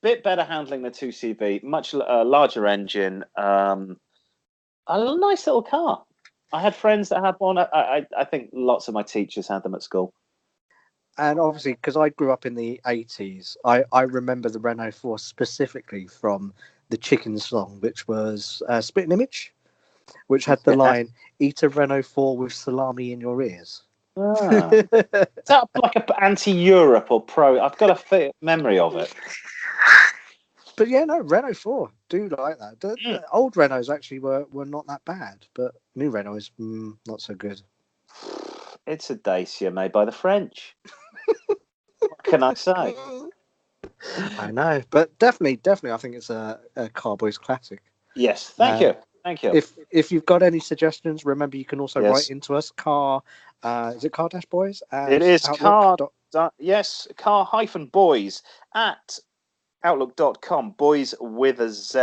Bit better handling the 2CV, much larger engine. A nice little car. I had friends that had one. I think lots of my teachers had them at school. And obviously, because I grew up in the 80s, I remember the Renault 4 specifically from the Chicken song, which was Spit an Image, which had the line, "Eat a Renault 4 with salami in your ears." Ah. Is that like an anti-Europe or pro? I've got a memory of it. But yeah, no, Renault 4 do like that. The old Renaults actually were not that bad, but new Renault is not so good. It's a Dacia made by the French. What can I say? I know, but definitely, I think it's a Car-Boyz classic. Yes, thank you. If you've got any suggestions, remember you can also Yes. write into us. Is it Car-Boys? It is Outlook. Yes, car-boys at outlook.com, boys with a Z,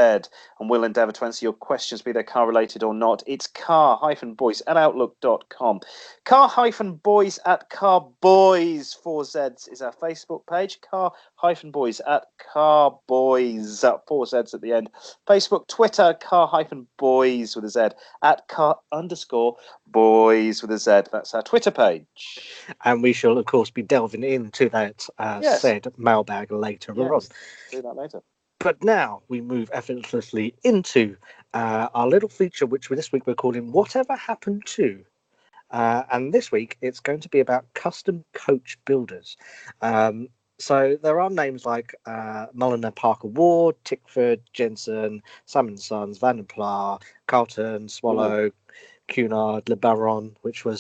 and we'll endeavour to answer your questions, be they car related or not. It's car-boys at outlook.com. Car-boys at Car-Boyz, 4 Zs is our Facebook page. Car-boys at Car-Boyz, 4 Zs at the end. Facebook, Twitter, car-boys with a Z, at car_boys with a Z. That's our Twitter page. And we shall, of course, be delving into that said mailbag later on. Do that later. But now we move effortlessly into our little feature, which this week we're calling Whatever Happened To. And this week it's going to be about custom coach builders. So there are names like Mulliner Parker Ward, Tickford, Jensen, Salmon Sons, Van der Pla, Carlton, Swallow, Cunard, Le Baron,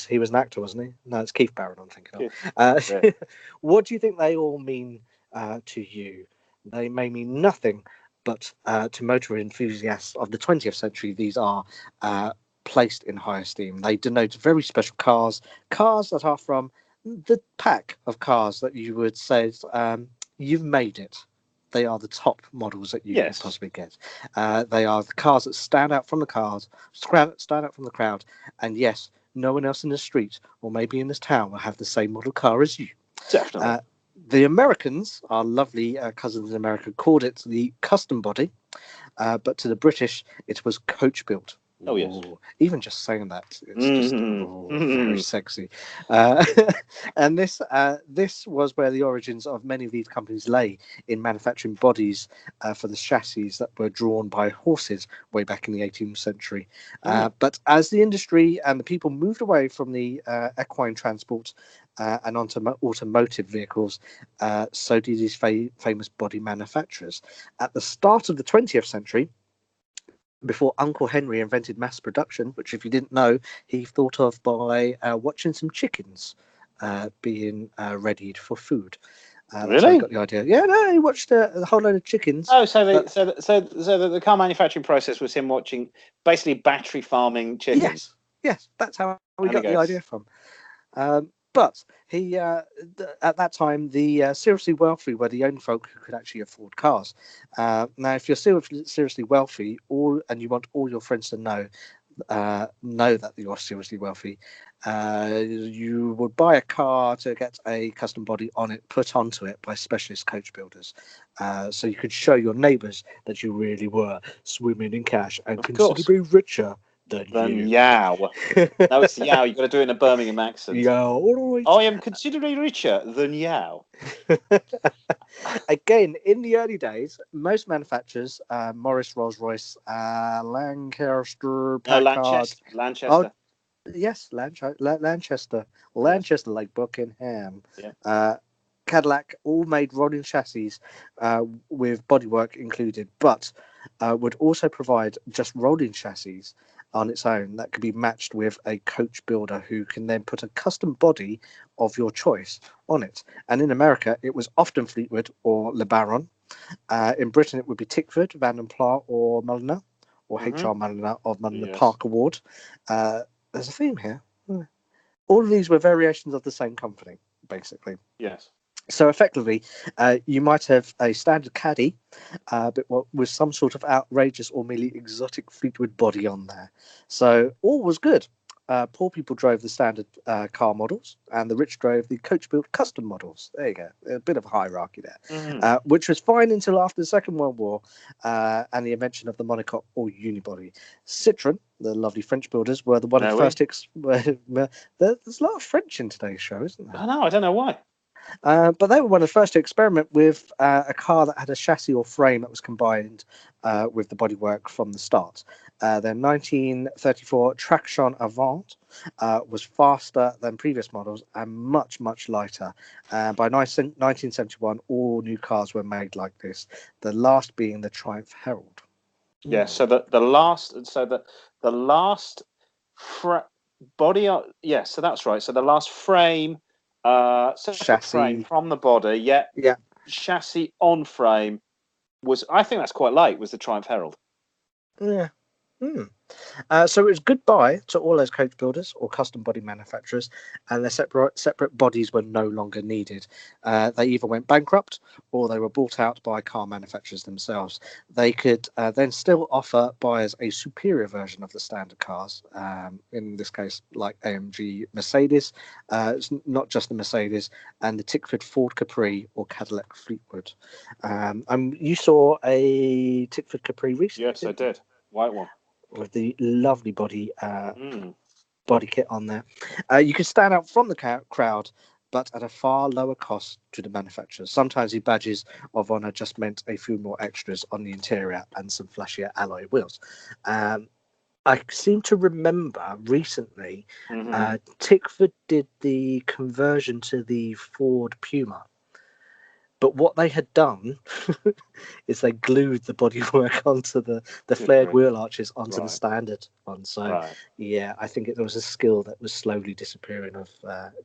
he was an actor, wasn't he? No, it's Keith Barron I'm thinking of. What do you think they all mean to you? They may mean nothing, but to motor enthusiasts of the 20th century, these are placed in high esteem. They denote very special cars that are from the pack of cars that you would say you've made it. They are the top models that you can possibly get. They are the cars that stand out from the crowd. And yes, no one else in the street or maybe in this town will have the same model car as you. Definitely. The Americans, our lovely cousins in America, called it the custom body, but to the British, it was coach built. Oh, yes. Even just saying that, it's just very sexy. And this was where the origins of many of these companies lay, in manufacturing bodies for the chassis that were drawn by horses way back in the 18th century. But as the industry and the people moved away from the equine transport and onto automotive vehicles, so did these famous body manufacturers. At the start of the 20th century, before Uncle Henry invented mass production, which, if you didn't know, he thought of by watching some chickens being readied for food. That's how he got the idea. Yeah, no, he watched a whole load of chickens. Oh, so the car manufacturing process was him watching basically battery farming chickens. Yes, that's how we got the idea from. But he, at that time, the seriously wealthy were the only folk who could actually afford cars. Now, if you're seriously wealthy, and you want all your friends to know that you're seriously wealthy, you would buy a car to get a custom body on it, put onto it by specialist coach builders, so you could show your neighbours that you really were swimming in cash and considerably richer than Yow. No, it's Yow. You've got to do it in a Birmingham accent. Yow, all right. I am considerably richer than Yow. Again, in the early days, most manufacturers, Morris, Rolls-Royce, Lancaster, Packard... Lanchester. Oh, yes, Lanchester, like Buckingham. Yeah. Cadillac all made rolling chassis with bodywork included, but would also provide just rolling chassis on its own that could be matched with a coach builder who can then put a custom body of your choice on it. And in America, it was often Fleetwood or Le Baron. In Britain, it would be Tickford, Van den Pla, or Mulliner, or H.R. Mulliner of Mulliner Park Award. There's a theme here. All of these were variations of the same company, basically. Yes. So effectively, you might have a standard caddy, but with some sort of outrageous or merely exotic Fleetwood body on there. So all was good. Poor people drove the standard car models, and the rich drove the coach-built custom models. There you go, a bit of a hierarchy there, which was fine until after the Second World War and the invention of the monocoque or unibody. Citroën, the lovely French builders, were the one of the first. There's a lot of French in today's show, isn't there? I know. I don't know why. But they were one of the first to experiment with a car that had a chassis or frame that was combined with the bodywork from the start. Their 1934 Traction Avant was faster than previous models and much, much lighter. By 1971, all new cars were made like this, the last being the Triumph Herald. Yeah, so the last body, so that's right. So the last frame, separate frame from the body, chassis on frame was, I think that's quite late, was the Triumph Herald. Yeah. So it was goodbye to all those coach builders or custom body manufacturers, and their separate bodies were no longer needed. They either went bankrupt or they were bought out by car manufacturers themselves. They could then still offer buyers a superior version of the standard cars, in this case like AMG Mercedes. It's not just the Mercedes, and the Tickford Ford Capri or Cadillac Fleetwood. You saw a Tickford Capri recently? Yes, I did. White one. With the lovely body kit on there. You could stand out from the crowd, but at a far lower cost to the manufacturers. Sometimes the badges of honour just meant a few more extras on the interior and some flashier alloy wheels. I seem to remember recently Tickford did the conversion to the Ford Puma. But what they had done is they glued the bodywork onto the flared wheel arches onto the standard one. So, yeah, I think there was a skill that was slowly disappearing of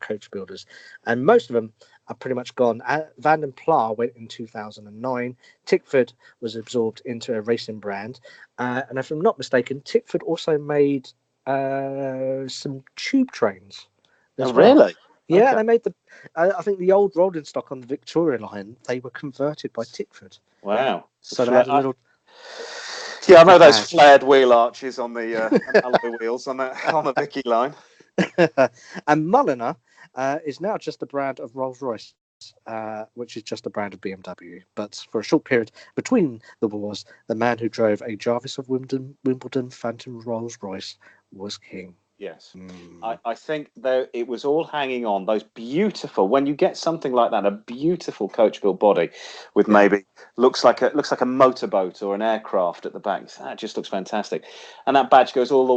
coach builders. And most of them are pretty much gone. Van den Pla went in 2009. Tickford was absorbed into a racing brand. And if I'm not mistaken, Tickford also made some tube trains. Really? Yeah, okay. They made I think the old rolling stock on the Victoria line, they were converted by Tickford. Wow. So they had a little. Yeah, I know those flared wheel arches on the alloy wheels on the Vicky line. And Mulliner is now just a brand of Rolls-Royce, which is just a brand of BMW. But for a short period between the wars, the man who drove a Jarvis of Wimbledon Phantom Rolls-Royce was king. Yes. I think though it was all hanging on those beautiful, when you get something like that, a beautiful coach built body with maybe looks like a motorboat or an aircraft at the back. That just looks fantastic. And that badge goes all the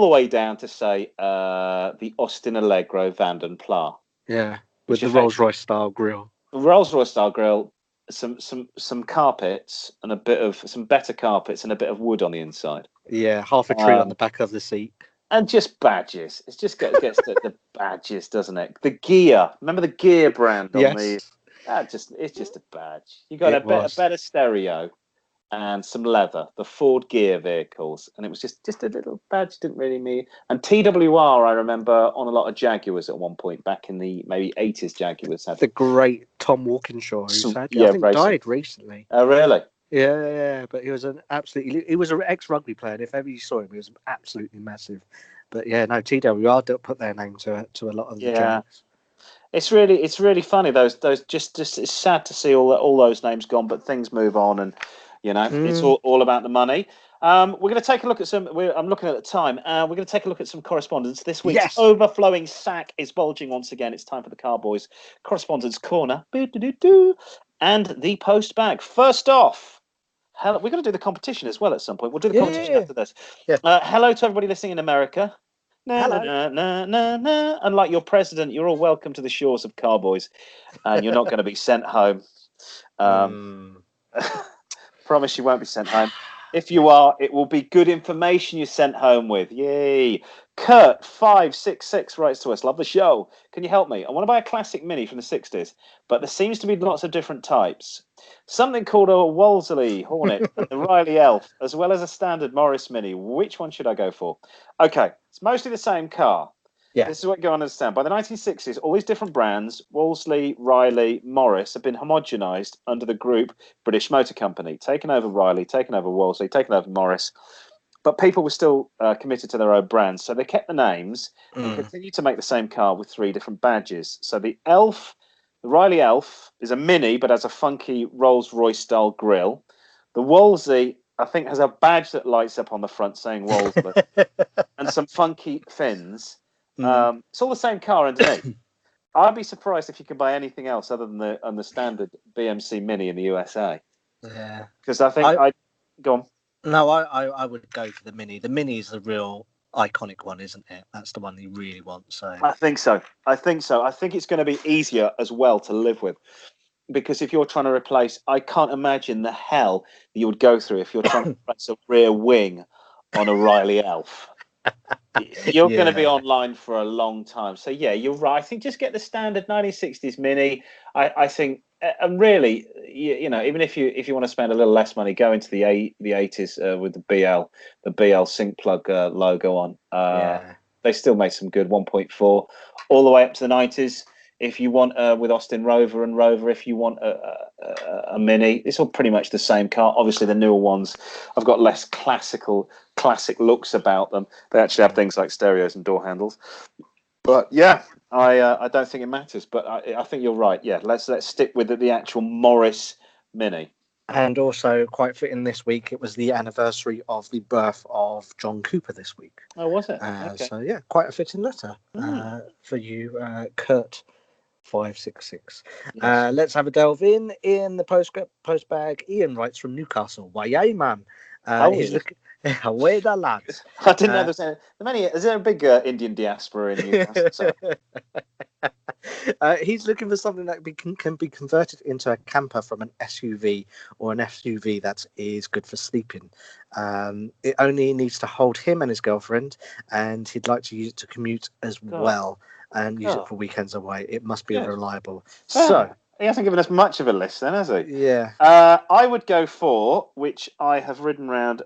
way down to say the Austin Allegro Van den Pla. Yeah, with the Rolls-Royce style grille. Rolls-Royce style grille, some carpets and some better carpets and a bit of wood on the inside. Yeah, half a tree on the back of the seat. And just badges. It just gets to the badges, doesn't it? The gear. Remember the gear brand on the. It's just a badge. You got a better stereo and some leather. The Ford Gear vehicles, and it was just a little badge. Didn't really mean. And TWR, I remember on a lot of Jaguars at one point back in the maybe 80s. Jaguars had the great Tom Walkinshaw, who sadly I think died recently. Oh really? Yeah, but he was an ex-rugby player, and if ever you saw him, he was absolutely massive. But yeah, no, TWR don't put their name to a lot of the giants. It's really funny. Those just it's sad to see all those names gone, but things move on, and it's all about the money. We're going to take a look at some. I'm looking at the time. We're going to take a look at some correspondence. This week's overflowing sack is bulging once again. It's time for the Car-Boyz correspondence corner, and the post bag. First off. We're going to do the competition as well at some point. We'll do the competition after this. Yeah. Hello to everybody listening in America. Hello. Unlike your president, you're all welcome to the shores of Car-Boyz, and you're not going to be sent home. Promise you won't be sent home. If you are, it will be good information you sent home with. Yay. Kurt566 writes to us. Love the show. Can you help me? I want to buy a classic Mini from the 60s, but there seems to be lots of different types. Something called a Wolseley Hornet and the Riley Elf, as well as a standard Morris Mini. Which one should I go for? Okay, it's mostly the same car. Yeah. This is what you got to understand. By the 1960s, all these different brands, Wolseley, Riley, Morris, have been homogenized under the group British Motor Company, taken over Riley, taken over Wolseley, taken over Morris. But people were still committed to their own brands. So they kept the names and continued to make the same car with 3 different badges. So the Elf, the Riley Elf, is a Mini, but has a funky Rolls-Royce style grille. The Wolseley, I think, has a badge that lights up on the front saying Wolseley and some funky fins. It's all the same car underneath. I'd be surprised if you could buy anything else other than the standard BMC Mini in the USA. Yeah, because I think I go on. No, I would go for the Mini. The Mini is the real iconic one, isn't it? That's the one you really want. So I think so. I think it's going to be easier as well to live with, because if you're trying to replace, I can't imagine the hell you would go through if you're trying to replace a rear wing on a Riley Elf. You're going to be online for a long time. So yeah, you're right. I think just get the standard 1960s Mini. I think, and really, you know, even if you want to spend a little less money, go into the 80s with the BL sync plug logo on. They still made some good 1.4 all the way up to the 90s. If you want with Austin Rover and Rover, if you want a Mini, it's all pretty much the same car. Obviously, the newer ones have got less classic looks about them. They actually have things like stereos and door handles. But yeah, I don't think it matters. But I think you're right. Yeah, let's stick with the actual Morris Mini. And also, quite fitting this week, it was the anniversary of the birth of John Cooper this week. Oh, was it? Okay. So yeah, quite a fitting letter for you, Kurt. 566. Yes. Let's have a delve in the post bag. Ian writes from Newcastle. Why, man? He's looking away the lads. I didn't know there's many. Is there a big Indian diaspora in Newcastle? He's looking for something that can be converted into a camper from an SUV or an SUV that is good for sleeping. It only needs to hold him and his girlfriend, and he'd like to use it to commute as well. And use it for weekends away. It must be reliable. So he hasn't given us much of a list, then, has he? Yeah. I would go for, which I have ridden around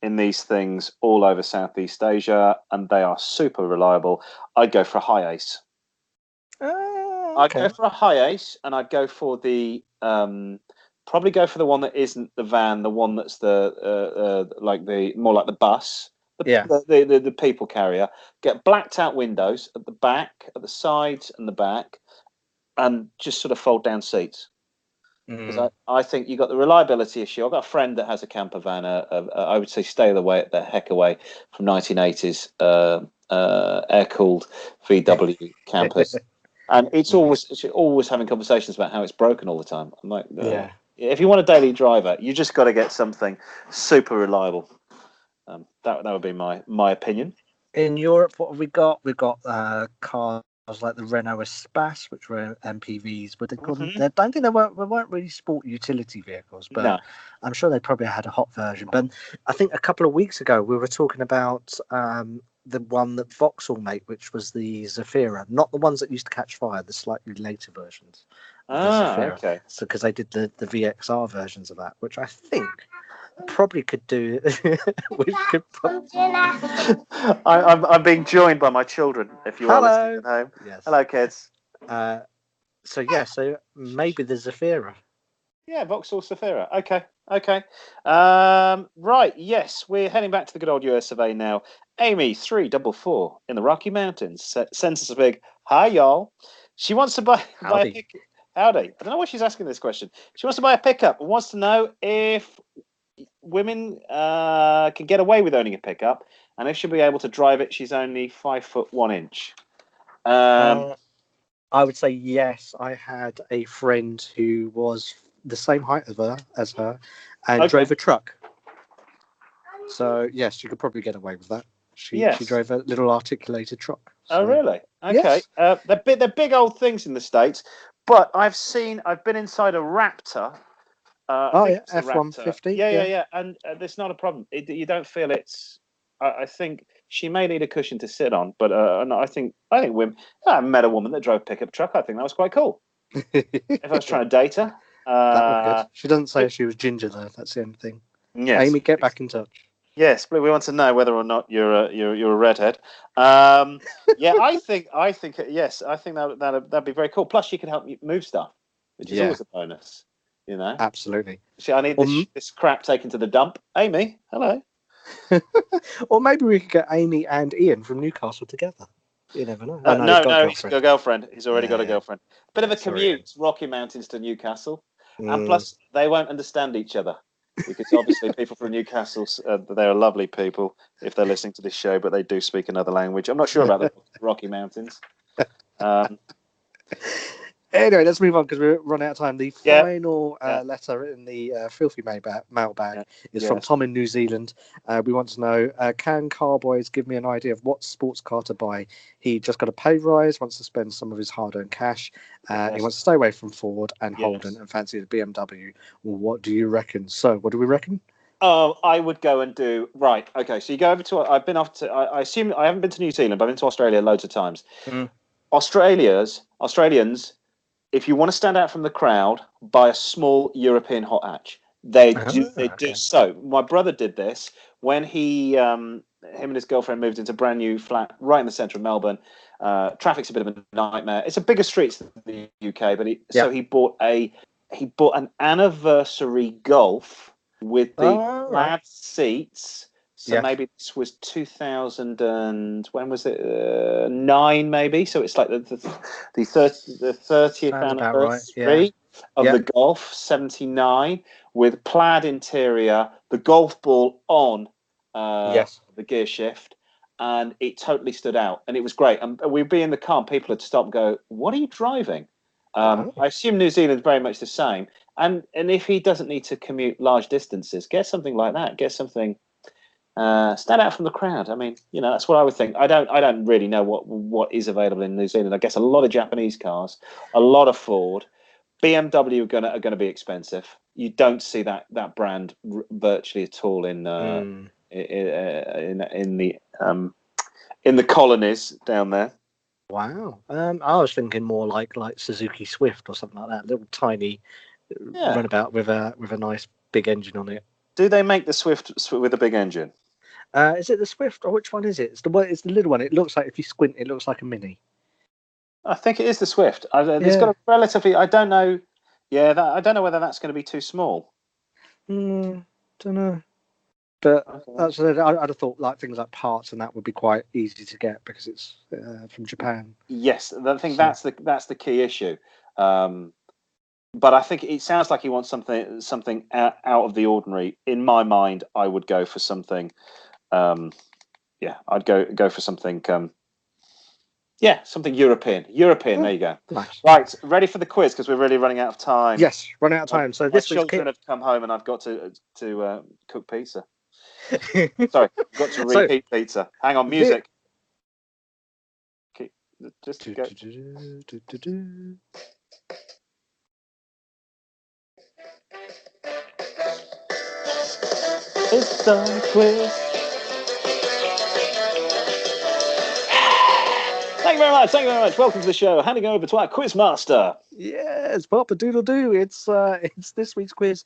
in these things all over Southeast Asia, and they are super reliable. I'd go for a High Ace. I'd go for a High Ace, and I'd go for the probably go for the one that isn't the van, the one that's the more like the bus. The people carrier. Get blacked out windows at the back, at the sides and the back, and just sort of fold down seats. Because I think you got the reliability issue. I've got a friend that has a camper van. I would say stay the heck away from 1980s air cooled VW campers, and it's always having conversations about how it's broken all the time. I'm like, if you want a daily driver, you just got to get something super reliable. That would be my opinion. In Europe, what have we got? We've got cars like the Renault Espace, which were MPVs, but they couldn't. I don't think they weren't really sport utility vehicles, but I'm sure they probably had a hot version. But I think a couple of weeks ago we were talking about the one that Vauxhall make, which was the Zafira, not the ones that used to catch fire, the slightly later versions. Okay. So because they did the VXR versions of that, which I think probably could do. I'm being joined by my children. If you are listening at home, hello kids. So maybe the Zafira. Yeah, Vauxhall Zafira. Okay. Right. Yes, we're heading back to the good old US of A now. Amy 344 in the Rocky Mountains sends us a big hi, y'all. She wants to buy a pickup. Howdy. I don't know why she's asking this question. She wants to buy a pickup and wants to know if women can get away with owning a pickup, and if she'll be able to drive it. She's only 5'1". I would say yes. I had a friend who was the same height as her and drove a truck. So yes, you could probably get away with that. She drove a little articulated truck. So. Oh really? Okay. Yes. They're big old things in the States, but I've been inside a Raptor I think yeah, it's the Raptor. F-150. Yeah. And there's not a problem. You don't feel it's. I think she may need a cushion to sit on, but and I think women. I met a woman that drove a pickup truck. I think that was quite cool. If I was trying to date her, That would be good. She doesn't say but- she was ginger though. That's the only thing. yes, Amy, get back in touch. yes, but we want to know whether or not you're a redhead. Yeah, I think yes, I think that'd be very cool. Plus, she can help you move stuff, which is Yeah, always a bonus. You know. absolutely. See, I need Or, this crap taken to the dump. Amy, hello. or maybe we could get Amy and Ian from Newcastle together. You never know. Oh, no, he's got a No, he's got girlfriend. a girlfriend. He's already got a Yeah. girlfriend. Bit of a Sorry, commute, Rocky Mountains to Newcastle, and Mm. plus they won't understand each other because obviously people from Newcastle, they're lovely people if they're listening to this show, but they do speak another language. I'm not sure about the Rocky Mountains. Anyway, let's move on because we're running out of time. The Yeah. final Yeah. letter in the filthy mailbag Yeah. is from Tom in New Zealand. We want to know, can Car-Boyz give me an idea of what sports car to buy? He just got a pay rise, wants to spend some of his hard-earned cash. He wants to stay away from Ford and Holden and fancy the BMW. Well, what do you reckon? So, what do we reckon? Oh, I would go and do right. Okay, so you go over to. I've been off to. I assume I haven't been to New Zealand, but I've been to Australia loads of times. Australians, if you want to stand out from the crowd, buy a small European hot hatch. They do. So my brother did this when him and his girlfriend moved into a brand new flat right in the centre of Melbourne. Traffic's a bit of a nightmare. It's a bigger street than the UK, but so he bought an anniversary Golf with the plaid seats. So maybe this was 2000 and when was it? 9 maybe. So it's like the 30th anniversary of the Golf 79 with plaid interior, the golf ball on the gear shift, and it totally stood out and it was great. And we'd be in the car and people would stop and go, "What are you driving?" I assume New Zealand's very much the same. And if he doesn't need to commute large distances, get something like that. Get something. Stand out from the crowd. I mean, that's what I would think. I don't really know what is available in New Zealand. I guess a lot of Japanese cars, a lot of Ford, BMW are gonna be expensive. You don't see that brand virtually at all in the colonies down there. Wow. I was thinking more like Suzuki Swift or something like that, little tiny runabout with a nice big engine on it. Do they make the Swift with a big engine? Is it the Swift or which one is it? It's the little one. It looks like, if you squint, it looks like a Mini. I think it is the Swift. It's got a relatively. I don't know. Yeah, I don't know whether that's going to be too small. Don't know. But that's I'd have thought like things like parts and that would be quite easy to get because it's from Japan. Yes, I think that's the key issue. But I think it sounds like he wants something out of the ordinary. In my mind, I would go for something. I'd go for something. Something European. There you go. Nice. Right, ready for the quiz because we're really running out of time. Yes, running out of time. So this week's children have come home and I've got to cook pizza. Sorry, I've got to reheat pizza. Hang on, music. Just go. It's the quiz. Thank you very much. Welcome to the show. Handing over to our quiz master. Yes, Papa Doodle Doo. It's this week's quiz.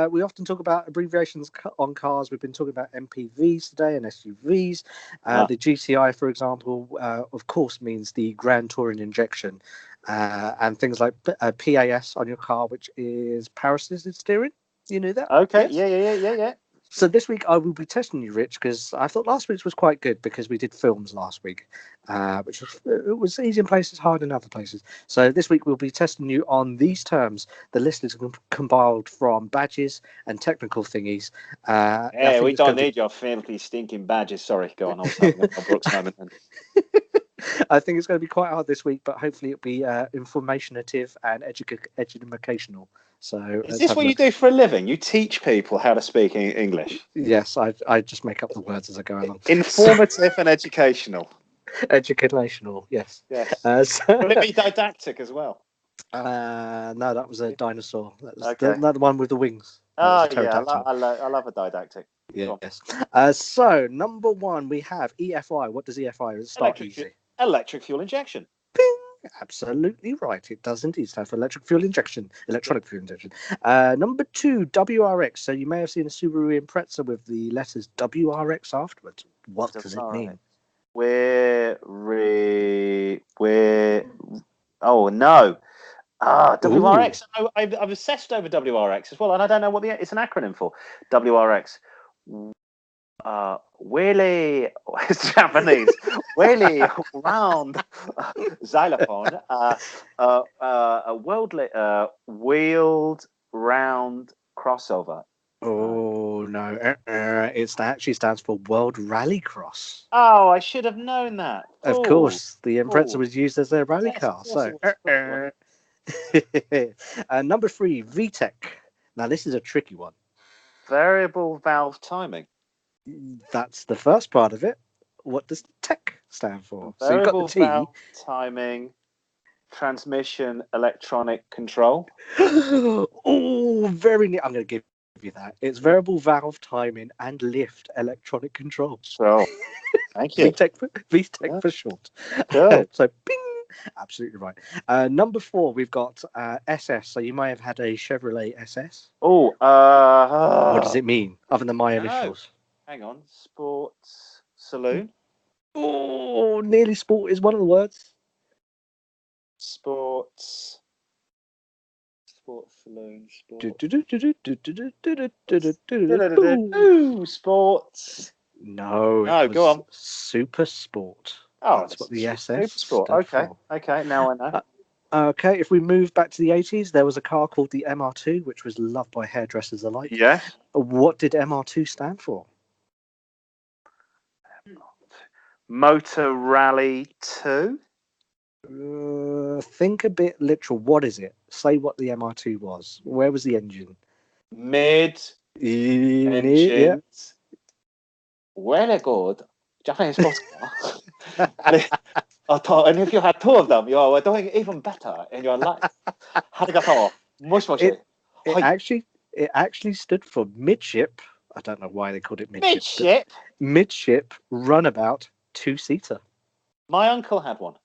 We often talk about abbreviations on cars. We've been talking about MPVs today and SUVs. The GTI, for example, of course, means the Grand Touring Injection, and things like PAS on your car, which is power assisted steering. You knew that? Okay. Yes? Yeah. So this week I will be testing you, Rich, because I thought last week's was quite good because we did films last week, which was easy in places, hard in other places. So this week we'll be testing you on these terms. The list is compiled from badges and technical thingies. We don't need your filthy, stinking badges. Sorry, go on. I was having a Brooks moment then. I think it's going to be quite hard this week, but hopefully it'll be informative and educational. So is this what you do for a living? You teach people how to speak English? Yes, I just make up the words as I go along. Informative and educational. Educational, yes. Will it be didactic as well? No, that was a dinosaur. That was Okay. the one with the wings. That was Oh a yeah, pterodactyl. I love a didactic. Go on. Yes. So number one, we have EFI. What does EFI? Start easy. Electric fuel injection. Ping! Absolutely right. It does indeed stand for electric fuel injection, electronic fuel injection. Number two, WRX. So you may have seen a Subaru Impreza with the letters WRX afterwards. What does it mean? We're oh no. WRX. I've obsessed over WRX as well, and I don't know what it's an acronym for. WRX. Wheelie, it's Japanese. Wheelie round xylophone. A wheeled round crossover. Oh no! It actually stands for World Rallycross. Oh, I should have known that. Of course, the Impreza was used as their rally Yes, of car. course So, it was. number three, VTEC. Now, this is a tricky one. Variable valve timing. That's the first part of it. What does tech stand for? So you've got the Variable T. valve timing, transmission, electronic control. Oh, very neat. I'm going to give you that. It's variable valve timing and lift electronic control. So, thank you. VTEC for short. Cool. So, bing. Absolutely right. Number four, we've got SS. So you may have had a Chevrolet SS. Oh, What does it mean, other than my initials? Hang on. Sports saloon. Oh, nearly sport is one of the words. Sports saloon. Sports. No, No, it go was on. Super Sport. Oh, That's what the SS Super Sport. stood Okay, for. okay. Now I know. Okay, if we move back to the 80s, there was a car called the MR2, which was loved by hairdressers alike. Yes. What did MR2 stand for? Motor Rally 2. Think a bit literal. What is it? Say what the MR2 was. Where was the engine? Mid Yeah. engines. Very good. Japanese sports car. And if you had two of them, you are doing even better in your life. Harigato. Moshi. It actually stood for midship. I don't know why they called it midship. Midship? Midship runabout two-seater. My uncle had one.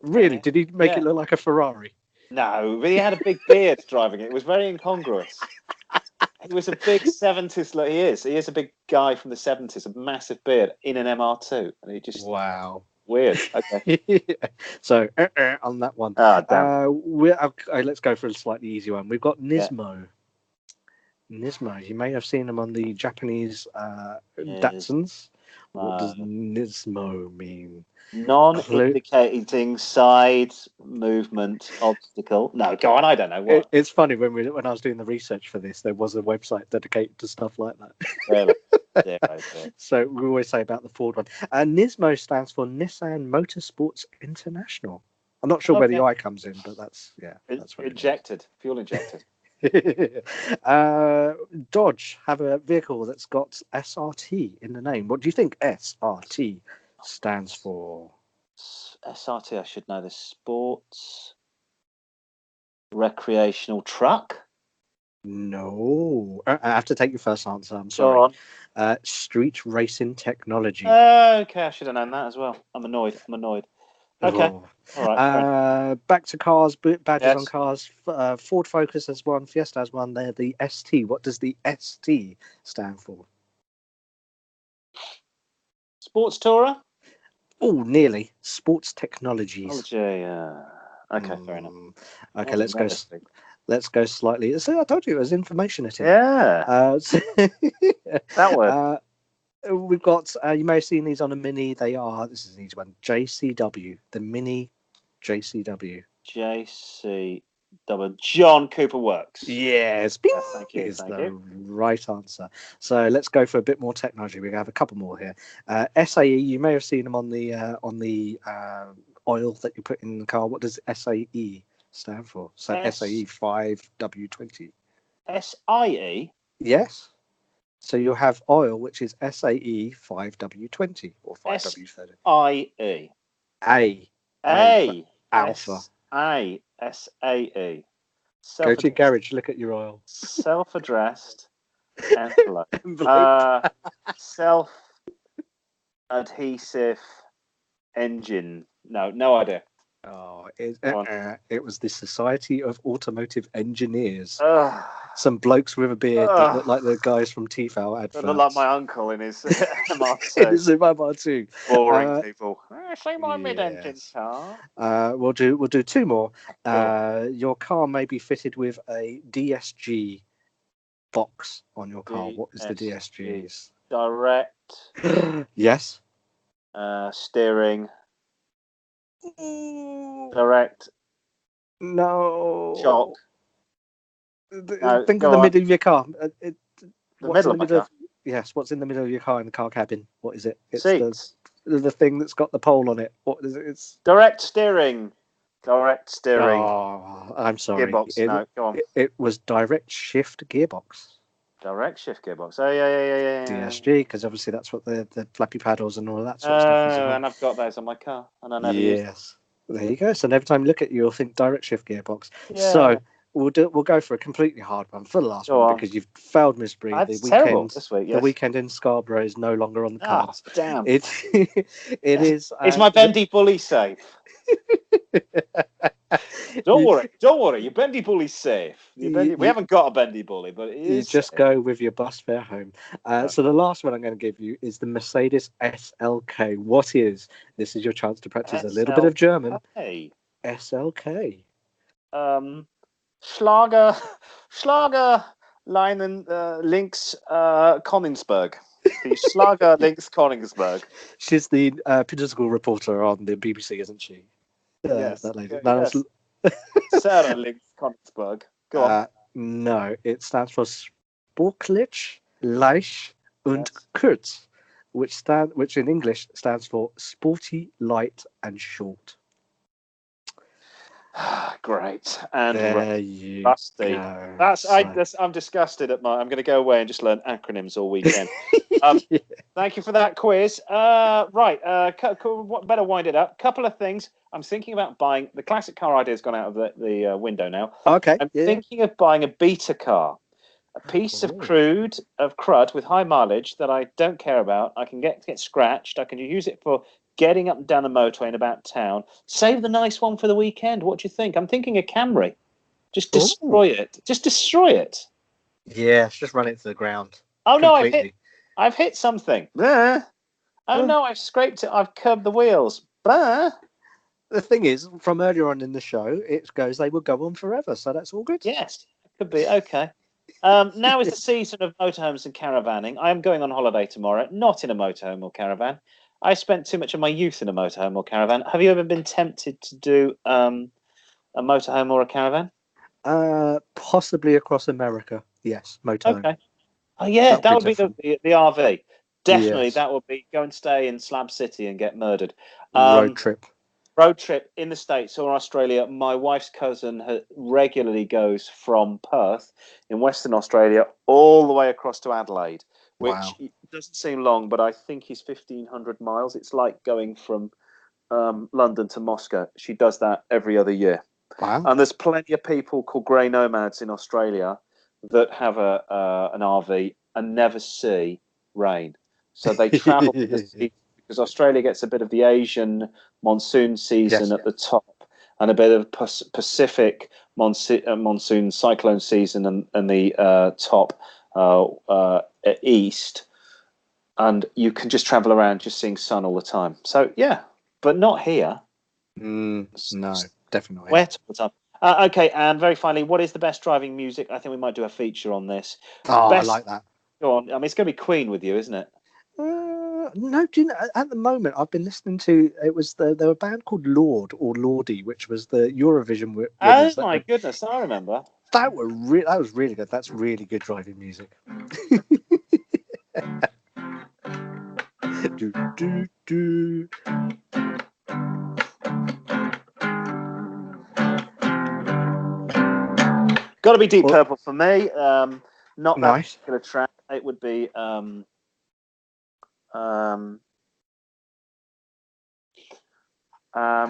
Really? Did he make it look like a Ferrari? No, but he had a big beard driving it. It was very incongruous. He was a big 70s. Like he is a big guy from the 70s, a massive beard in an MR2. And he just. Wow. Weird. Okay. So, on that one. Let's go for a slightly easier one. We've got Nismo. Nismo. You may have seen them on the Japanese Datsuns. What does Nismo mean? Non-indicating side movement obstacle. No, go on. I don't know what. It's funny when I was doing the research for this, there was a website dedicated to stuff like that. Really? So we always say about the Ford one. Nismo stands for Nissan Motorsports International. I'm not sure where the I comes in, but that's what injected. Fuel injected. Dodge have a vehicle that's got SRT in the name. What do you think SRT stands for? SRT, I should know this. Sports recreational truck. No, I have to take your first answer. I'm sorry. Street racing technology. Okay, I should have known that as well. I'm annoyed. Okay. Oh. All right. Back to cars, badges on cars. Ford Focus has one, Fiesta has one. They're the ST. What does the ST stand for? Sports Tourer? Oh, nearly. Sports Technologies. Okay, fair enough. Okay, let's go slightly. So I told you it was information at it. Yeah. That word. We've got, you may have seen these on a Mini. This is an easy one, JCW, the Mini JCW. John Cooper Works. Yes, thank you. Is the right answer. So let's go for a bit more technology. We have a couple more here. SAE, you may have seen them on the oil that you put in the car. What does SAE stand for? So SAE 5W20. SIE? Yes. So you'll have oil, which is SAE 5W20 or 5W30. SIE. A. A. Alpha. ASAE. Go to your garage, look at your oil. Self-addressed envelope. Envelope. Self-adhesive engine. No idea. Oh, Go on. it was the Society of Automotive Engineers. Ugh. Some blokes with a beard that look Ugh. like the guys from Tefal adverts. They look like my uncle in his It MR2. is in my bar too. Boring people. See my mid-engine Yes. car. We'll do two more. Go Your car may be fitted with a DSG box on your car. What is the DSGs? Direct Yes. steering. Direct No. shock. No, Think go of the on. middle of your car. The What's middle in of my the middle car. Yes, what's in the middle of your car in the car cabin? What is it? It's Seats. the thing that's got the pole on it. What is it? It's Direct steering. Direct steering. Oh, I'm sorry. Gearbox. No, go on. It was direct shift gearbox. Direct shift gearbox. Oh, yeah. DSG, because obviously that's what the flappy paddles and all of that sort of stuff is. And I've got those on my car, and I never use them. Yes. There you go. So every time you look at you, you'll think direct shift gearbox. Yeah. So we'll go for a completely hard one for the last Go one on. because you've failed Miss Bree. That's terrible this week. Yes. The weekend in Scarborough is no longer on the cards. Damn. It is. Is my bendy bully safe? Don't worry. Your bendy bully's safe. We haven't got a bendy bully, but it is. You just go with your bus fare home. So the last one I'm going to give you is the Mercedes SLK. What is? This is your chance to practice a little bit of German. SLK. Schlager Leinen links Königsberg. The Schlager links Königsberg. She's the political reporter on the BBC, isn't she? Yes. That lady. Yes. Sarah links Königsberg. Go on. No, it stands for Sportlich, Leicht und Kurz, which in English stands for sporty, light, and short. Great. And there you rusty. go. I'm disgusted at I'm going to go away and just learn acronyms all weekend. Thank you for that quiz. Right. Better wind it up. Couple of things. I'm thinking about buying. The classic car idea has gone out of the window now. Okay. I'm thinking of buying a beta car. A piece of crud with high mileage that I don't care about. I can get scratched. I can use it for getting up and down the motorway and about town. Save the nice one for the weekend. What do you think? I'm thinking a Camry. Just destroy it. Just destroy it. Yes, just run it to the ground. Oh completely. No, I've hit something. Oh no, I've scraped it. I've curbed the wheels. The thing is, from earlier on in the show, it goes they will go on forever, so that's all good. Yes, it could be okay. Now is the season of motorhomes and caravanning. I am going on holiday tomorrow, not in a motorhome or caravan. I spent too much of my youth in a motorhome or caravan. Have you ever been tempted to do a motorhome or a caravan? Possibly across America. Yes, motorhome. Okay. Oh yeah, that would be the RV. Definitely, yes. That would be go and stay in Slab City and get murdered. Road trip in the States or Australia. My wife's cousin regularly goes from Perth in Western Australia all the way across to Adelaide, which doesn't seem long, but I think is 1,500 miles. It's like going from London to Moscow. She does that every other year. Wow. And there's plenty of people called grey nomads in Australia that have an RV and never see rain. So they travel to the sea because Australia gets a bit of the Asian monsoon season at the top and a bit of Pacific monsoon cyclone season and the top east. And you can just travel around just seeing sun all the time. So, yeah, but not here. No, definitely. Wet all the time. Okay, and very finally, what is the best driving music? I think we might do a feature on this. I like that. Go on. I mean, it's going to be Queen with you, isn't it? No, do you know, at the moment I've been listening to there were a band called Lord or Lordy, which was the Eurovision winners. Oh my goodness, I remember. That was really good. That's really good driving music. Got to be Deep Purple for me. Not that nice. Particular track. It would be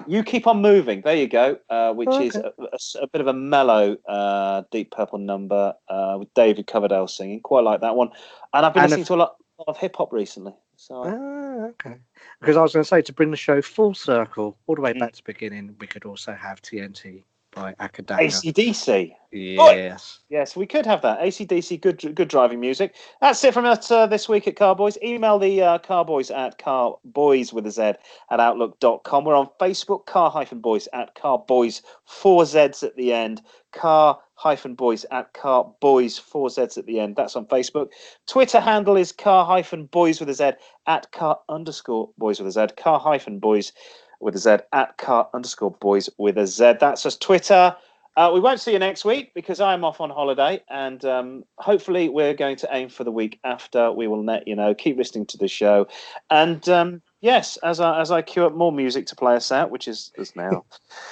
You Keep On Moving. There you go. Which is Okay. a bit of a mellow Deep Purple number with David Coverdale singing. Quite like that one. And I've been And listening to a lot of hip hop recently. So okay. Because I was going to say, to bring the show full circle, all the way Mm. back to the beginning, we could also have TNT by Akadaka. AC/DC. Yes. Yes, we could have that. AC/DC, good driving music. That's it from us this week at Car-Boyz. Email the Car-Boyz at carboys with a Z at outlook.com. We're on Facebook, car-boys at Car-Boyz, 4 Zs at the end. Car-Boys at Car-Boyz, 4 Zs at the end. That's on Facebook. Twitter handle is car-boys with a Z at car_boys with a Z. Car-boys with a Z at car_boys with a Z. That's us Twitter. We won't see you next week because I'm off on holiday, and hopefully we're going to aim for the week after. We will let you know. Keep listening to the show, and yes, as I queue up more music to play us out, which is now.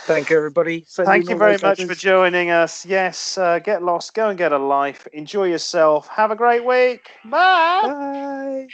Thank you, everybody. Send Thank in you all very those much for letters. joining us. Yes, get lost, go and get a life, enjoy yourself. Have a great week. Bye. Bye.